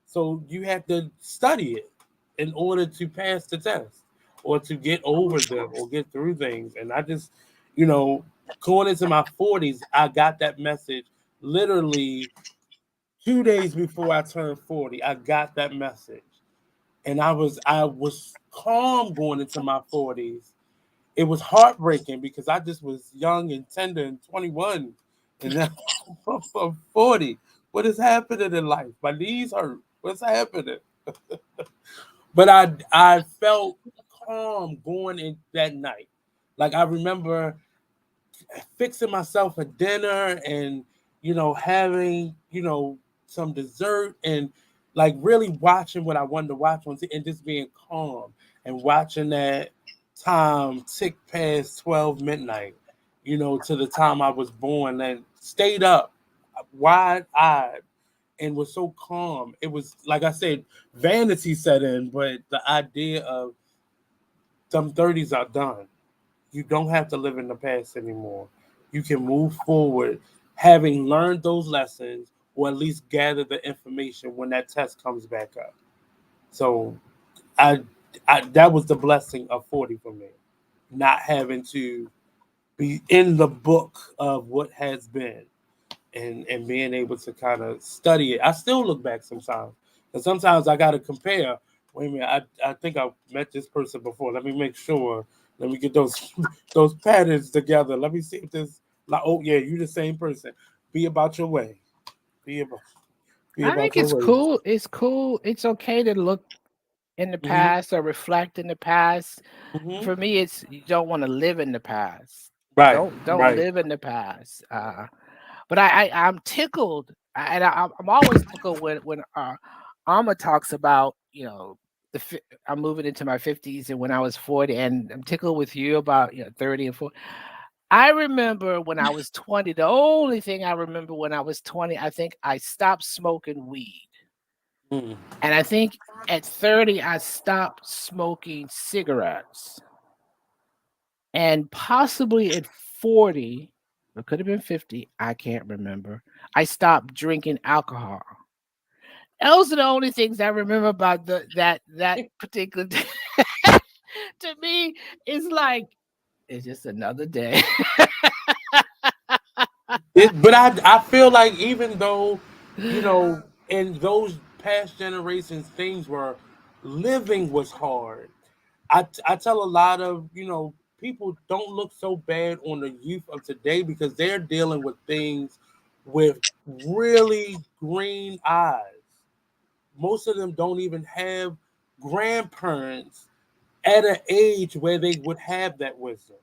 So you have to study it in order to pass the test or to get over them or get through things. And I just, you know, going into my 40s, I got that message literally 2 days before I turned 40. I got that message. And I was calm going into my 40s. It was heartbreaking because I just was young and tender and 21. And now I'm 40. What is happening in life? My knees hurt. What's happening? But I felt calm going in that night. Like, I remember fixing myself a dinner and, you know, having, you know, some dessert and like really watching what I wanted to watch on and just being calm and watching that time tick past 12 midnight, you know, to the time I was born, and stayed up wide eyed and was so calm. It was, like I said, vanity set in, but the idea of some 30s are done. You don't have to live in the past anymore. You can move forward having learned those lessons, or at least gather the information when that test comes back up. So I, I that was the blessing of 40 for me. Not having to be in the book of what has been, and being able to kind of study it. I still look back sometimes. And sometimes I gotta compare. Wait a minute, I think I met this person before. Let me make sure. Let me get those those patterns together. Let me see if this, like, oh yeah, you the same person. Be about your way. Be about be I think about your it's way. cool. It's cool. It's okay to look in the Hmm. past or reflect in the past. Hmm. For me, it's you don't want to live in the past. Right, Don't right. live in the past. But I'm tickled, I'm always tickled when Alma talks about I'm moving into my 50s and when I was 40, and I'm tickled with you about 30 and 40. I remember when I was 20. The only thing I remember when I was 20, I think I stopped smoking weed, Mm. and I think at 30 I stopped smoking cigarettes, and possibly at 40, it could have been 50, I can't remember, I stopped drinking alcohol. Those are the only things I remember about that particular day. To me, it's like it's just another day. But I feel like even though, in those past generations, things were living was hard. I tell a lot of people don't look so bad on the youth of today because they're dealing with things with really green eyes. Most of them don't even have grandparents at an age where they would have that wisdom.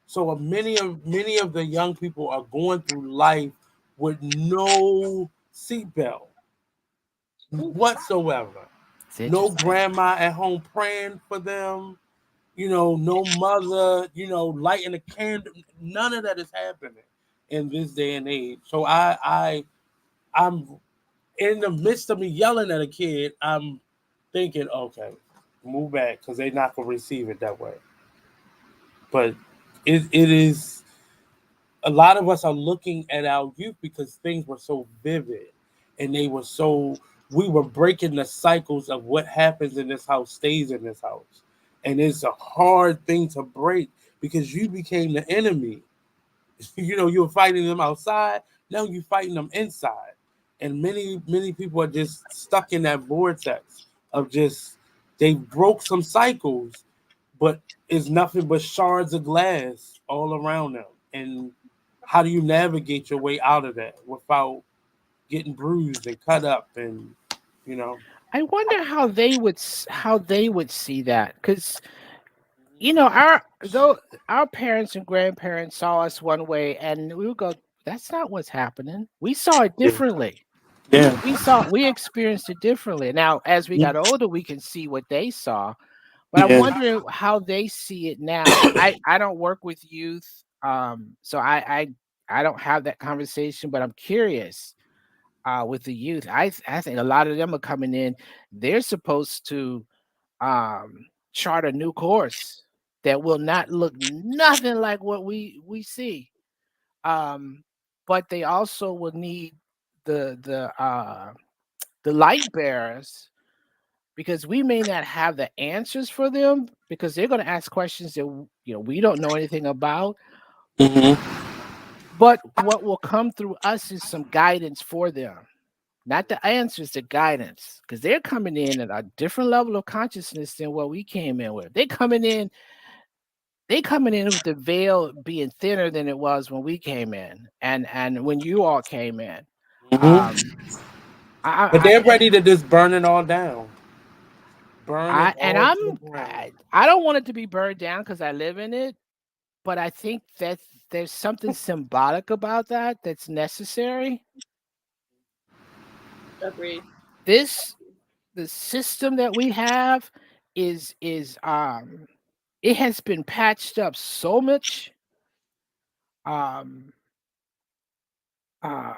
So many of the young people are going through life with no seatbelt whatsoever. It's No interesting. grandma at home praying for them. No mother, lighting a candle. None of that is happening in this day and age. So I'm in the midst of me yelling at a kid. I'm thinking, okay, move back because they're not gonna receive it that way. But it is a lot of us are looking at our youth because things were so vivid and we were breaking the cycles of what happens in this house stays in this house. And it's a hard thing to break because you became the enemy. You were fighting them outside, now you're fighting them inside. And many people are just stuck in that vortex of just they broke some cycles, but it's nothing but shards of glass all around them. And how do you navigate your way out of that without getting bruised and cut up and you know? I wonder how they would see that, because our parents and grandparents saw us one way, and we would go, "That's not what's happening." We saw it Yeah. differently. Yeah. We experienced it differently. Now, as we got older, we can see what they saw, but I'm Yeah. wondering how they see it now. I don't work with youth, so I don't have that conversation, but I'm curious with the youth. I think a lot of them are coming in. They're supposed to chart a new course that will not look nothing like what we see. Um, but they also will need the light bearers, because we may not have the answers for them, because they're going to ask questions that we don't know anything about. Hmm. But what will come through us is some guidance for them, not the answers, the guidance, because they're coming in at a different level of consciousness than what we came in with. They coming in with the veil being thinner than it was when we came in, and when you all came in. Hmm. Um, I, But I, they're ready to just burn it all down, burn it I and all to the ground. I don't want it to be burned down because I live in it, but I think that there's something symbolic about that that's necessary. Agreed. This the system that we have is it has been patched up so much. Um, uh,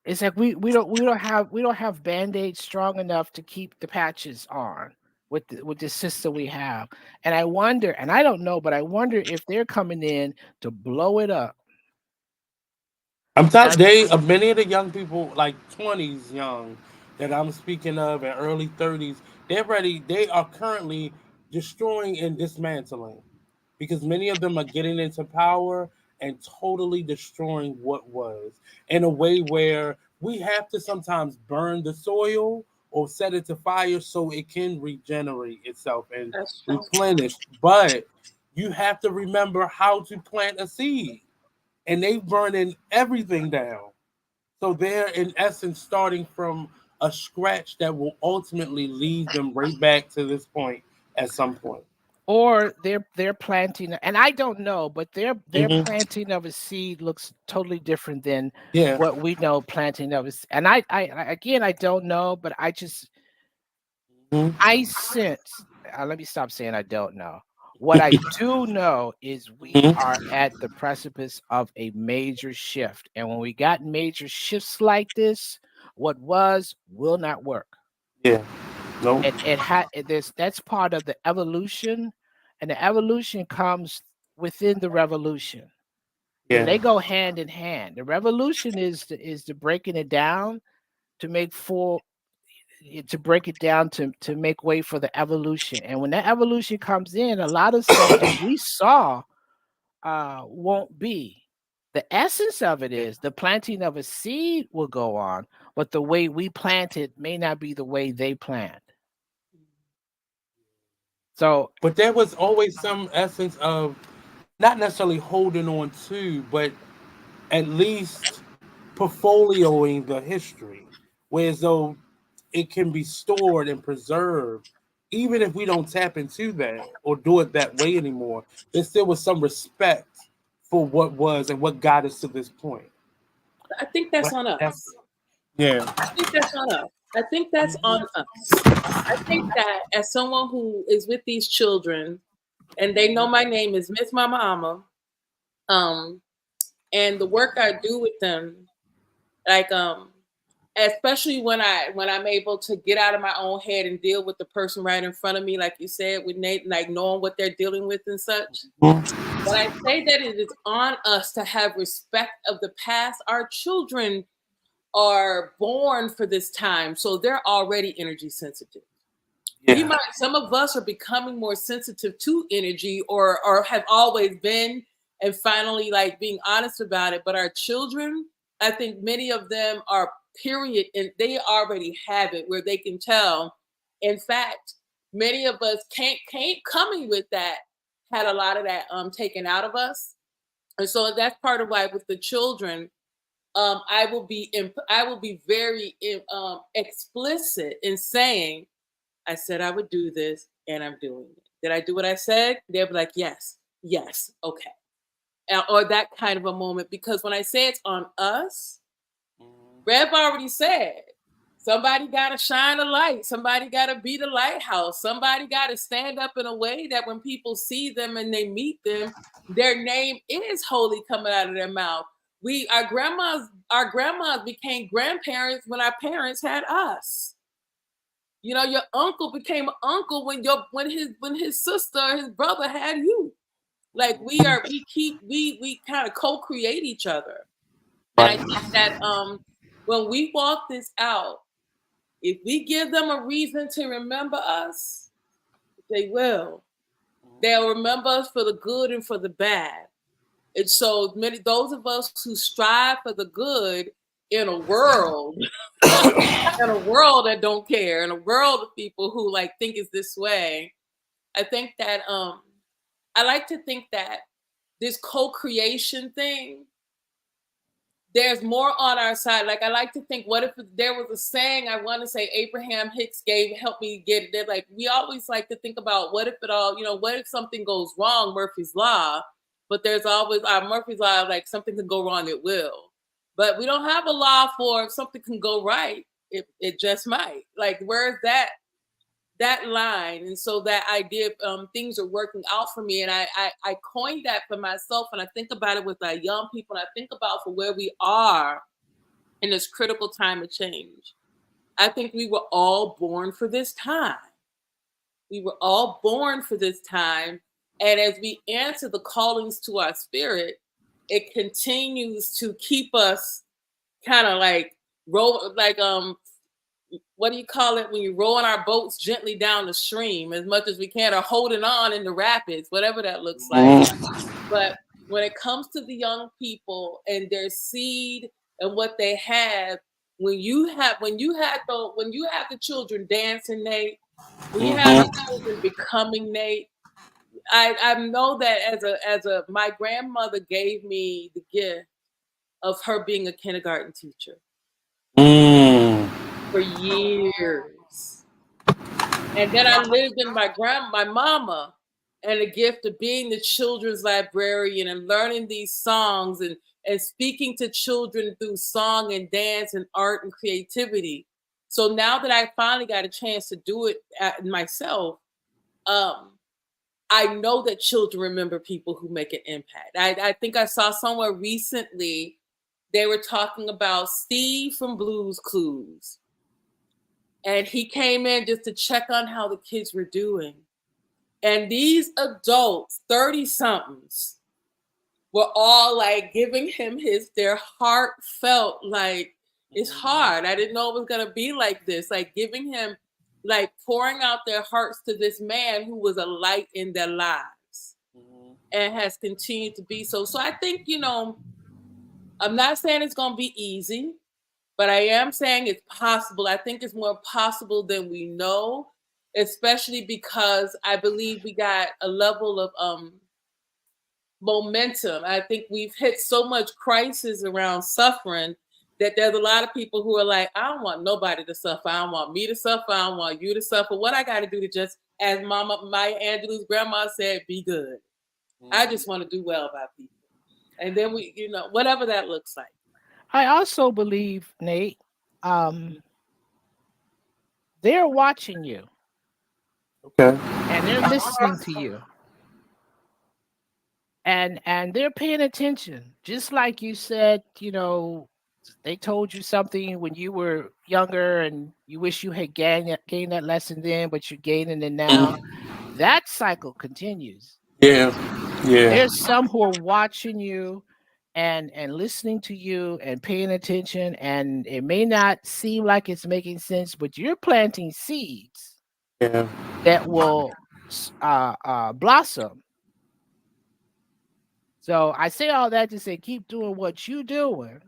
it's like we don't have band-aids strong enough to keep the patches on with the system we have. And I wonder, and I don't know, but I wonder if they're coming in to blow it up. I'm telling I, many of the young people, like 20s young, that I'm speaking of, and early 30s, they are currently destroying and dismantling because many of them are getting into power and totally destroying what was in a way where we have to sometimes burn the soil or set it to fire so it can regenerate itself and That's true. replenish. But you have to remember how to plant a seed, and they burning everything down. So they're in essence starting from a scratch that will ultimately lead them right back to this point at some point. Or they're planting, and I don't know, but their Hmm. planting of a seed looks totally different than Yeah. what we know planting of a and again, I don't know, but Mhm. I sense, let me stop saying I don't know. What I do know is we Mhm. are at the precipice of a major shift. And when we got major shifts like this, what was will not work. Yeah. No. It had this that's part of the evolution, and the evolution comes within the revolution. And Yeah. they go hand in hand. The revolution is the breaking it down to make full to break it down to make way for the evolution. And when that evolution comes in, a lot of stuff that we saw won't be. The essence of it is the planting of a seed will go on, but the way we plant it may not be the way they plant. So But there was always some essence of not necessarily holding on to, but at least portfolioing the history, whereas though it can be stored and preserved, even if we don't tap into that or do it that way anymore. There still was some respect for what was and what got us to this point. I think that's But on that's us. yeah. I think that's on us. I think that's on us. I think that as someone who is with these children and they know my name is Miss Mama Ama, um, and the work I do with them, like especially when I'm able to get out of my own head and deal with the person right in front of me, like you said, with Nate, like knowing what they're dealing with and such. When I say that it is on us to have respect of the past, our children are born for this time, so they're already energy sensitive. We Yeah. might, some of us are becoming more sensitive to energy or have always been, and finally like being honest about it. But our children, I think many of them are period, and they already have it where they can tell. In fact, many of us can't coming with that, had a lot of that taken out of us. And so that's part of why with the children, I will be very explicit in saying, I said I would do this, and I'm doing it. Did I do what I said? They'll be like, yes, yes, okay, or that kind of a moment. Because when I say it's on us, Rev already said, somebody got to shine a light. Somebody got to be the lighthouse. Somebody got to stand up in a way that when people see them and they meet them, their name is holy coming out of their mouth. Our grandmas became grandparents when our parents had us. You know, your uncle became an uncle when his sister, his brother had you. Like we kind of co-create each other. And I Right. think that when we walk this out, if we give them a reason to remember us, they will. They'll remember us for the good and for the bad. And so many those of us who strive for the good in a world, in a world that don't care, in a world of people who like think it's this way, I think that I like to think that this co-creation thing, there's more on our side. Like I like to think, what if there was a saying, I want to say Abraham Hicks gave, helped me get it. Like we always like to think about what if it all, what if something goes wrong, Murphy's Law, but there's always Murphy's Law, like something can go wrong, it will. But we don't have a law for if something can go right, it just might. Like where's that line? And so that idea of things are working out for me, and I coined that for myself, and I think about it with our young people, and I think about for where we are in this critical time of change. I think we were all born for this time. We were all born for this time, and as we answer the callings to our spirit, it continues to keep us kind of like roll, like what do you call it when you're rowing our boats gently down the stream as much as we can, or holding on in the rapids, whatever that looks like. But when it comes to the young people and their seed and what they have, when you have the children dancing, Nate, when you have the children becoming, Nate, I know that as a my grandmother gave me the gift of her being a kindergarten teacher. Mm. for years. And then I lived in my mama, and the gift of being the children's librarian and learning these songs and speaking to children through song and dance and art and creativity. So now that I finally got a chance to do it myself, um, I know that children remember people who make an impact. I think I saw somewhere recently they were talking about Steve from Blues Clues. And he came in just to check on how the kids were doing. And these adults, 30 somethings, were all like giving him their heartfelt, like, it's hard. I didn't know it was going to be like this. Like giving him, like pouring out their hearts to this man who was a light in their lives and has continued to be so. So I think, I'm not saying it's going to be easy, but I am saying it's possible. I think it's more possible than we know, especially because I believe we got a level of momentum. I think we've hit so much crisis around suffering that there's a lot of people who are like, I don't want nobody to suffer. I don't want me to suffer. I don't want you to suffer. What I got to do to just, as Mama Maya Angelou's grandma said, be good. I just want to do well by people. And then we, whatever that looks like. I also believe, Nate, they're watching you. Okay. And they're listening to you. And they're paying attention. Just like you said, they told you something when you were younger and you wish you had gained that lesson then, but you're gaining it now. That cycle continues. Yeah. There's some who are watching you and listening to you and paying attention, and it may not seem like it's making sense, but you're planting seeds that will blossom. So I say all that to say keep doing what you're doing.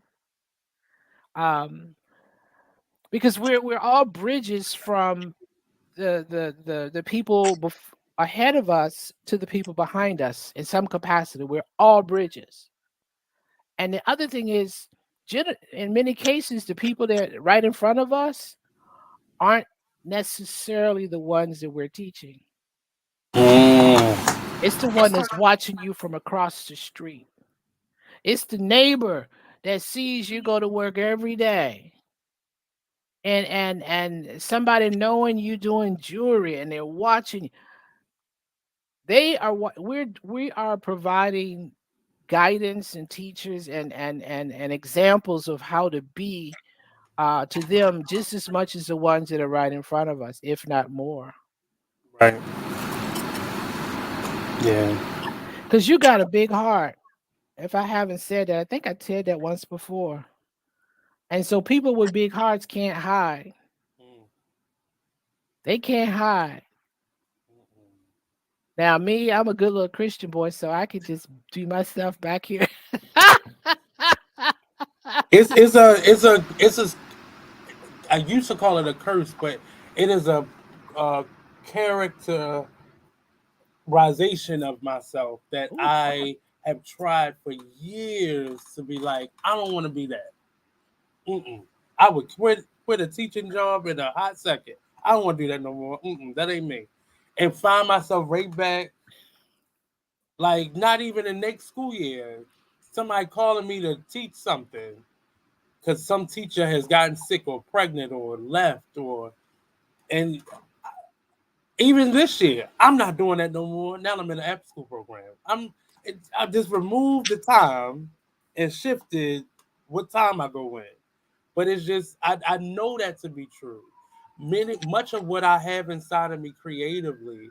Because we're all bridges from the people ahead of us to the people behind us in some capacity. We're all bridges. And the other thing is, in many cases, the people that are right in front of us aren't necessarily the ones that we're teaching. It's the one that's watching you from across the street. It's the neighbor that sees you go to work every day. And somebody knowing you doing jewelry and they're watching. They are what we are providing guidance and teachers and examples of how to be to them just as much as the ones that are right in front of us, if not more. Right. Yeah. Because you got a big heart. If I haven't said that, I think I said that once before. And so people with big hearts can't hide. They can't hide. Now, me, I'm a good little Christian boy, so I could just do myself back here. It's a I used to call it a curse, but it is a characterization of myself that Ooh. I have tried for years to be like, I don't want to be that. I would quit a teaching job in a hot second. I don't want to do that no more. That ain't me. And find myself right back, like not even the next school year. Somebody calling me to teach something because some teacher has gotten sick or pregnant or left and even this year, I'm not doing that no more. Now I'm in an after school program. I just removed the time and shifted what time I go in. But it's just I know that to be true. Much of what I have inside of me creatively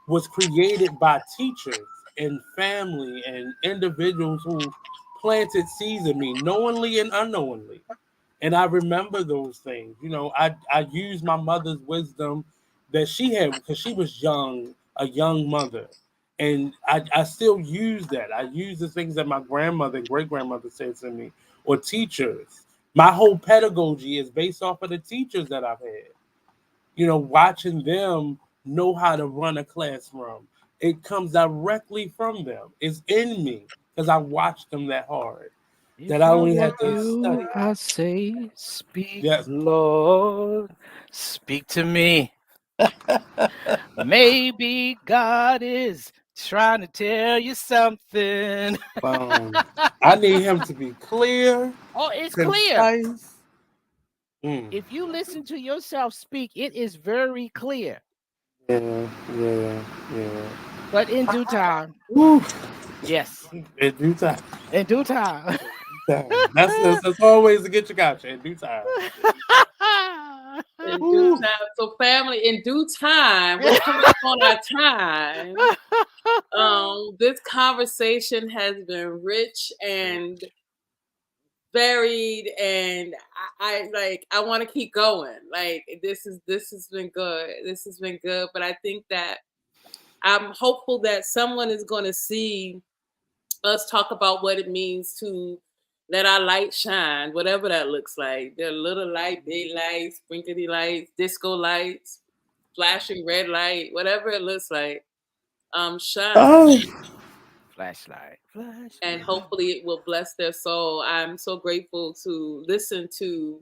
was created by teachers and family and individuals who planted seeds in me, knowingly and unknowingly. And I remember those things. I used my mother's wisdom that she had because she was young, a young mother. And I still use that. I use the things that my grandmother and great grandmother said to me, or teachers. My whole pedagogy is based off of the teachers that I've had. Watching them know how to run a classroom. It comes directly from them. It's in me because I watched them that hard. that If I I only were had to you, study. I'd say, speak, Yes. Lord, speak to me. Maybe God is trying to tell you something. I need him to be clear, Oh, it's clear. concise. If you listen to yourself speak, it is very clear. Yeah, yeah, yeah. But in due time, Woo. yes, In due time. in due time. That's always to get your gotcha. In due time. In due Woo. time. So, family, in due time, we're coming up on our time. This conversation has been rich and varied, and I want to keep going. Like this has been good. This has been good, but I think that I'm hopeful that someone is going to see us talk about what it means to let our light shine, whatever that looks like. There are little light, big lights, sprinkly lights, disco lights, flashing red light, whatever it looks like. Shine. Oh. Flashlight, And flashlight. hopefully it will bless their soul. I'm so grateful to listen to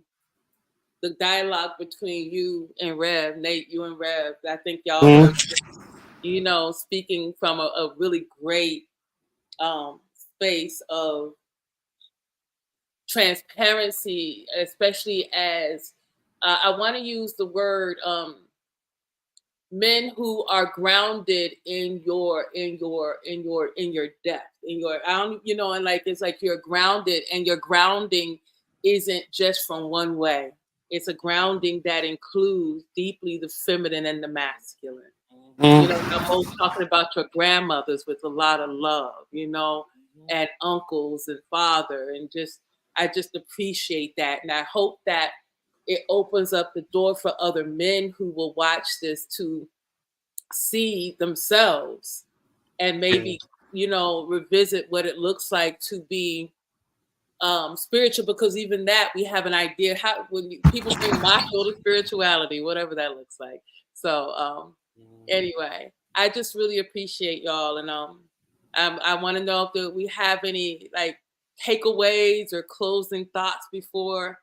the dialogue between you and Rev, Nate, you and Rev. I think y'all are, speaking from a really great space of transparency, especially as I want to use the word men who are grounded in your depth, in your I don't and like it's like you're grounded, and your grounding isn't just from one way. It's a grounding that includes deeply the feminine and the masculine. I'm always talking about your grandmothers with a lot of love, and uncles and father, and I just appreciate that. And I hope that it opens up the door for other men who will watch this to see themselves and maybe, revisit what it looks like to be spiritual, because even that we have an idea how people bring macho to spirituality, whatever that looks like. So anyway, I just really appreciate y'all, and I want to know if we have any like takeaways or closing thoughts before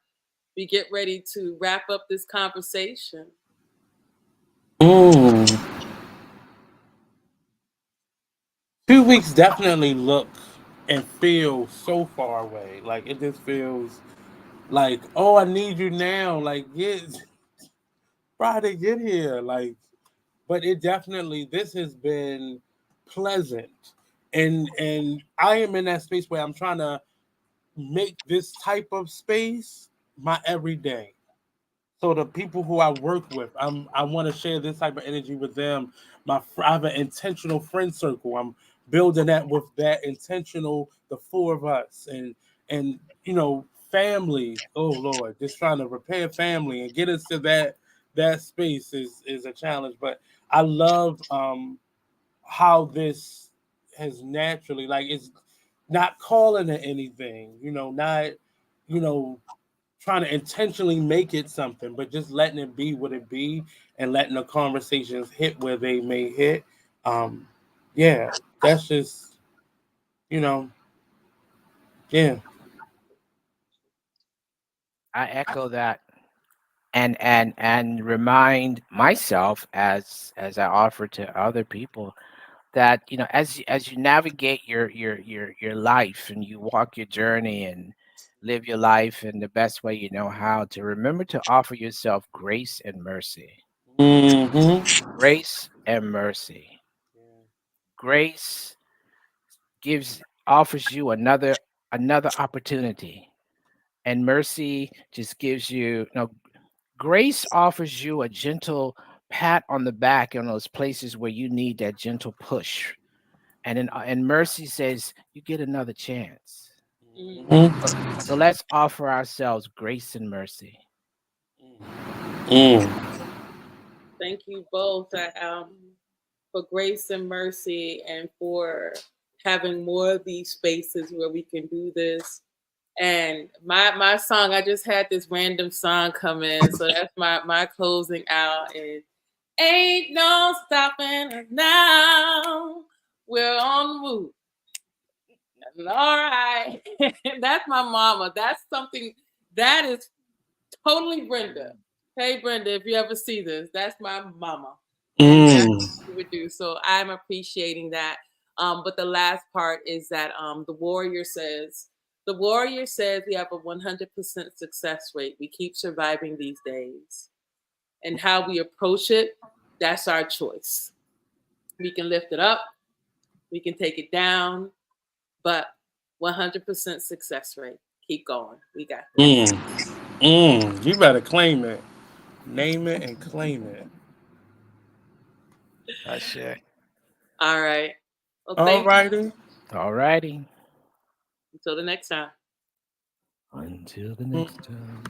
we get ready to wrap up this conversation. 2 weeks definitely look and feel so far away. Like it just feels like, oh, I need you now. Like Friday, get here. Like, but it definitely this has been pleasant, and I am in that space where I'm trying to make this type of space my everyday. So the people who I work with, I want to share this type of energy with them. I have an intentional friend circle. I'm building that with that intentional, the four of us, and family. Oh Lord, just trying to repair family and get us to that space is a challenge. But I love how this has naturally, like, it's not calling it anything. Not you know trying to intentionally make it something, but just letting it be what it be and letting the conversations hit where they may hit. Um, yeah, that's just, you know, yeah. I echo that, and remind myself as I offer to other people that as you navigate your life and you walk your journey and live your life in the best way you know how, to remember to offer yourself grace and mercy. Mm-hmm. Grace and mercy. Grace offers you another opportunity, and mercy just gives you, grace offers you a gentle pat on the back in those places where you need that gentle push. And mercy says you get another chance. So, Mm-hmm. so let's offer ourselves grace and mercy. Mm. Thank you both for grace and mercy, and for having more of these spaces where we can do this. And my song, I just had this random song come in, so that's my closing out is ain't no stopping us now. We're on the move. All right. That's my mama. That's something that is totally Brenda. Hey, Brenda, if you ever see this, that's my mama. And that's what she would do. So I'm appreciating that. But the last part is that the warrior says we have a 100% success rate. We keep surviving these days. And how we approach it, that's our choice. We can lift it up, we can take it down, but 100% success rate. Keep going. We got this. You better claim it. Name it and claim it. I sure. All right. Well, All thank you. righty. All righty. Until the next time. Until the next time.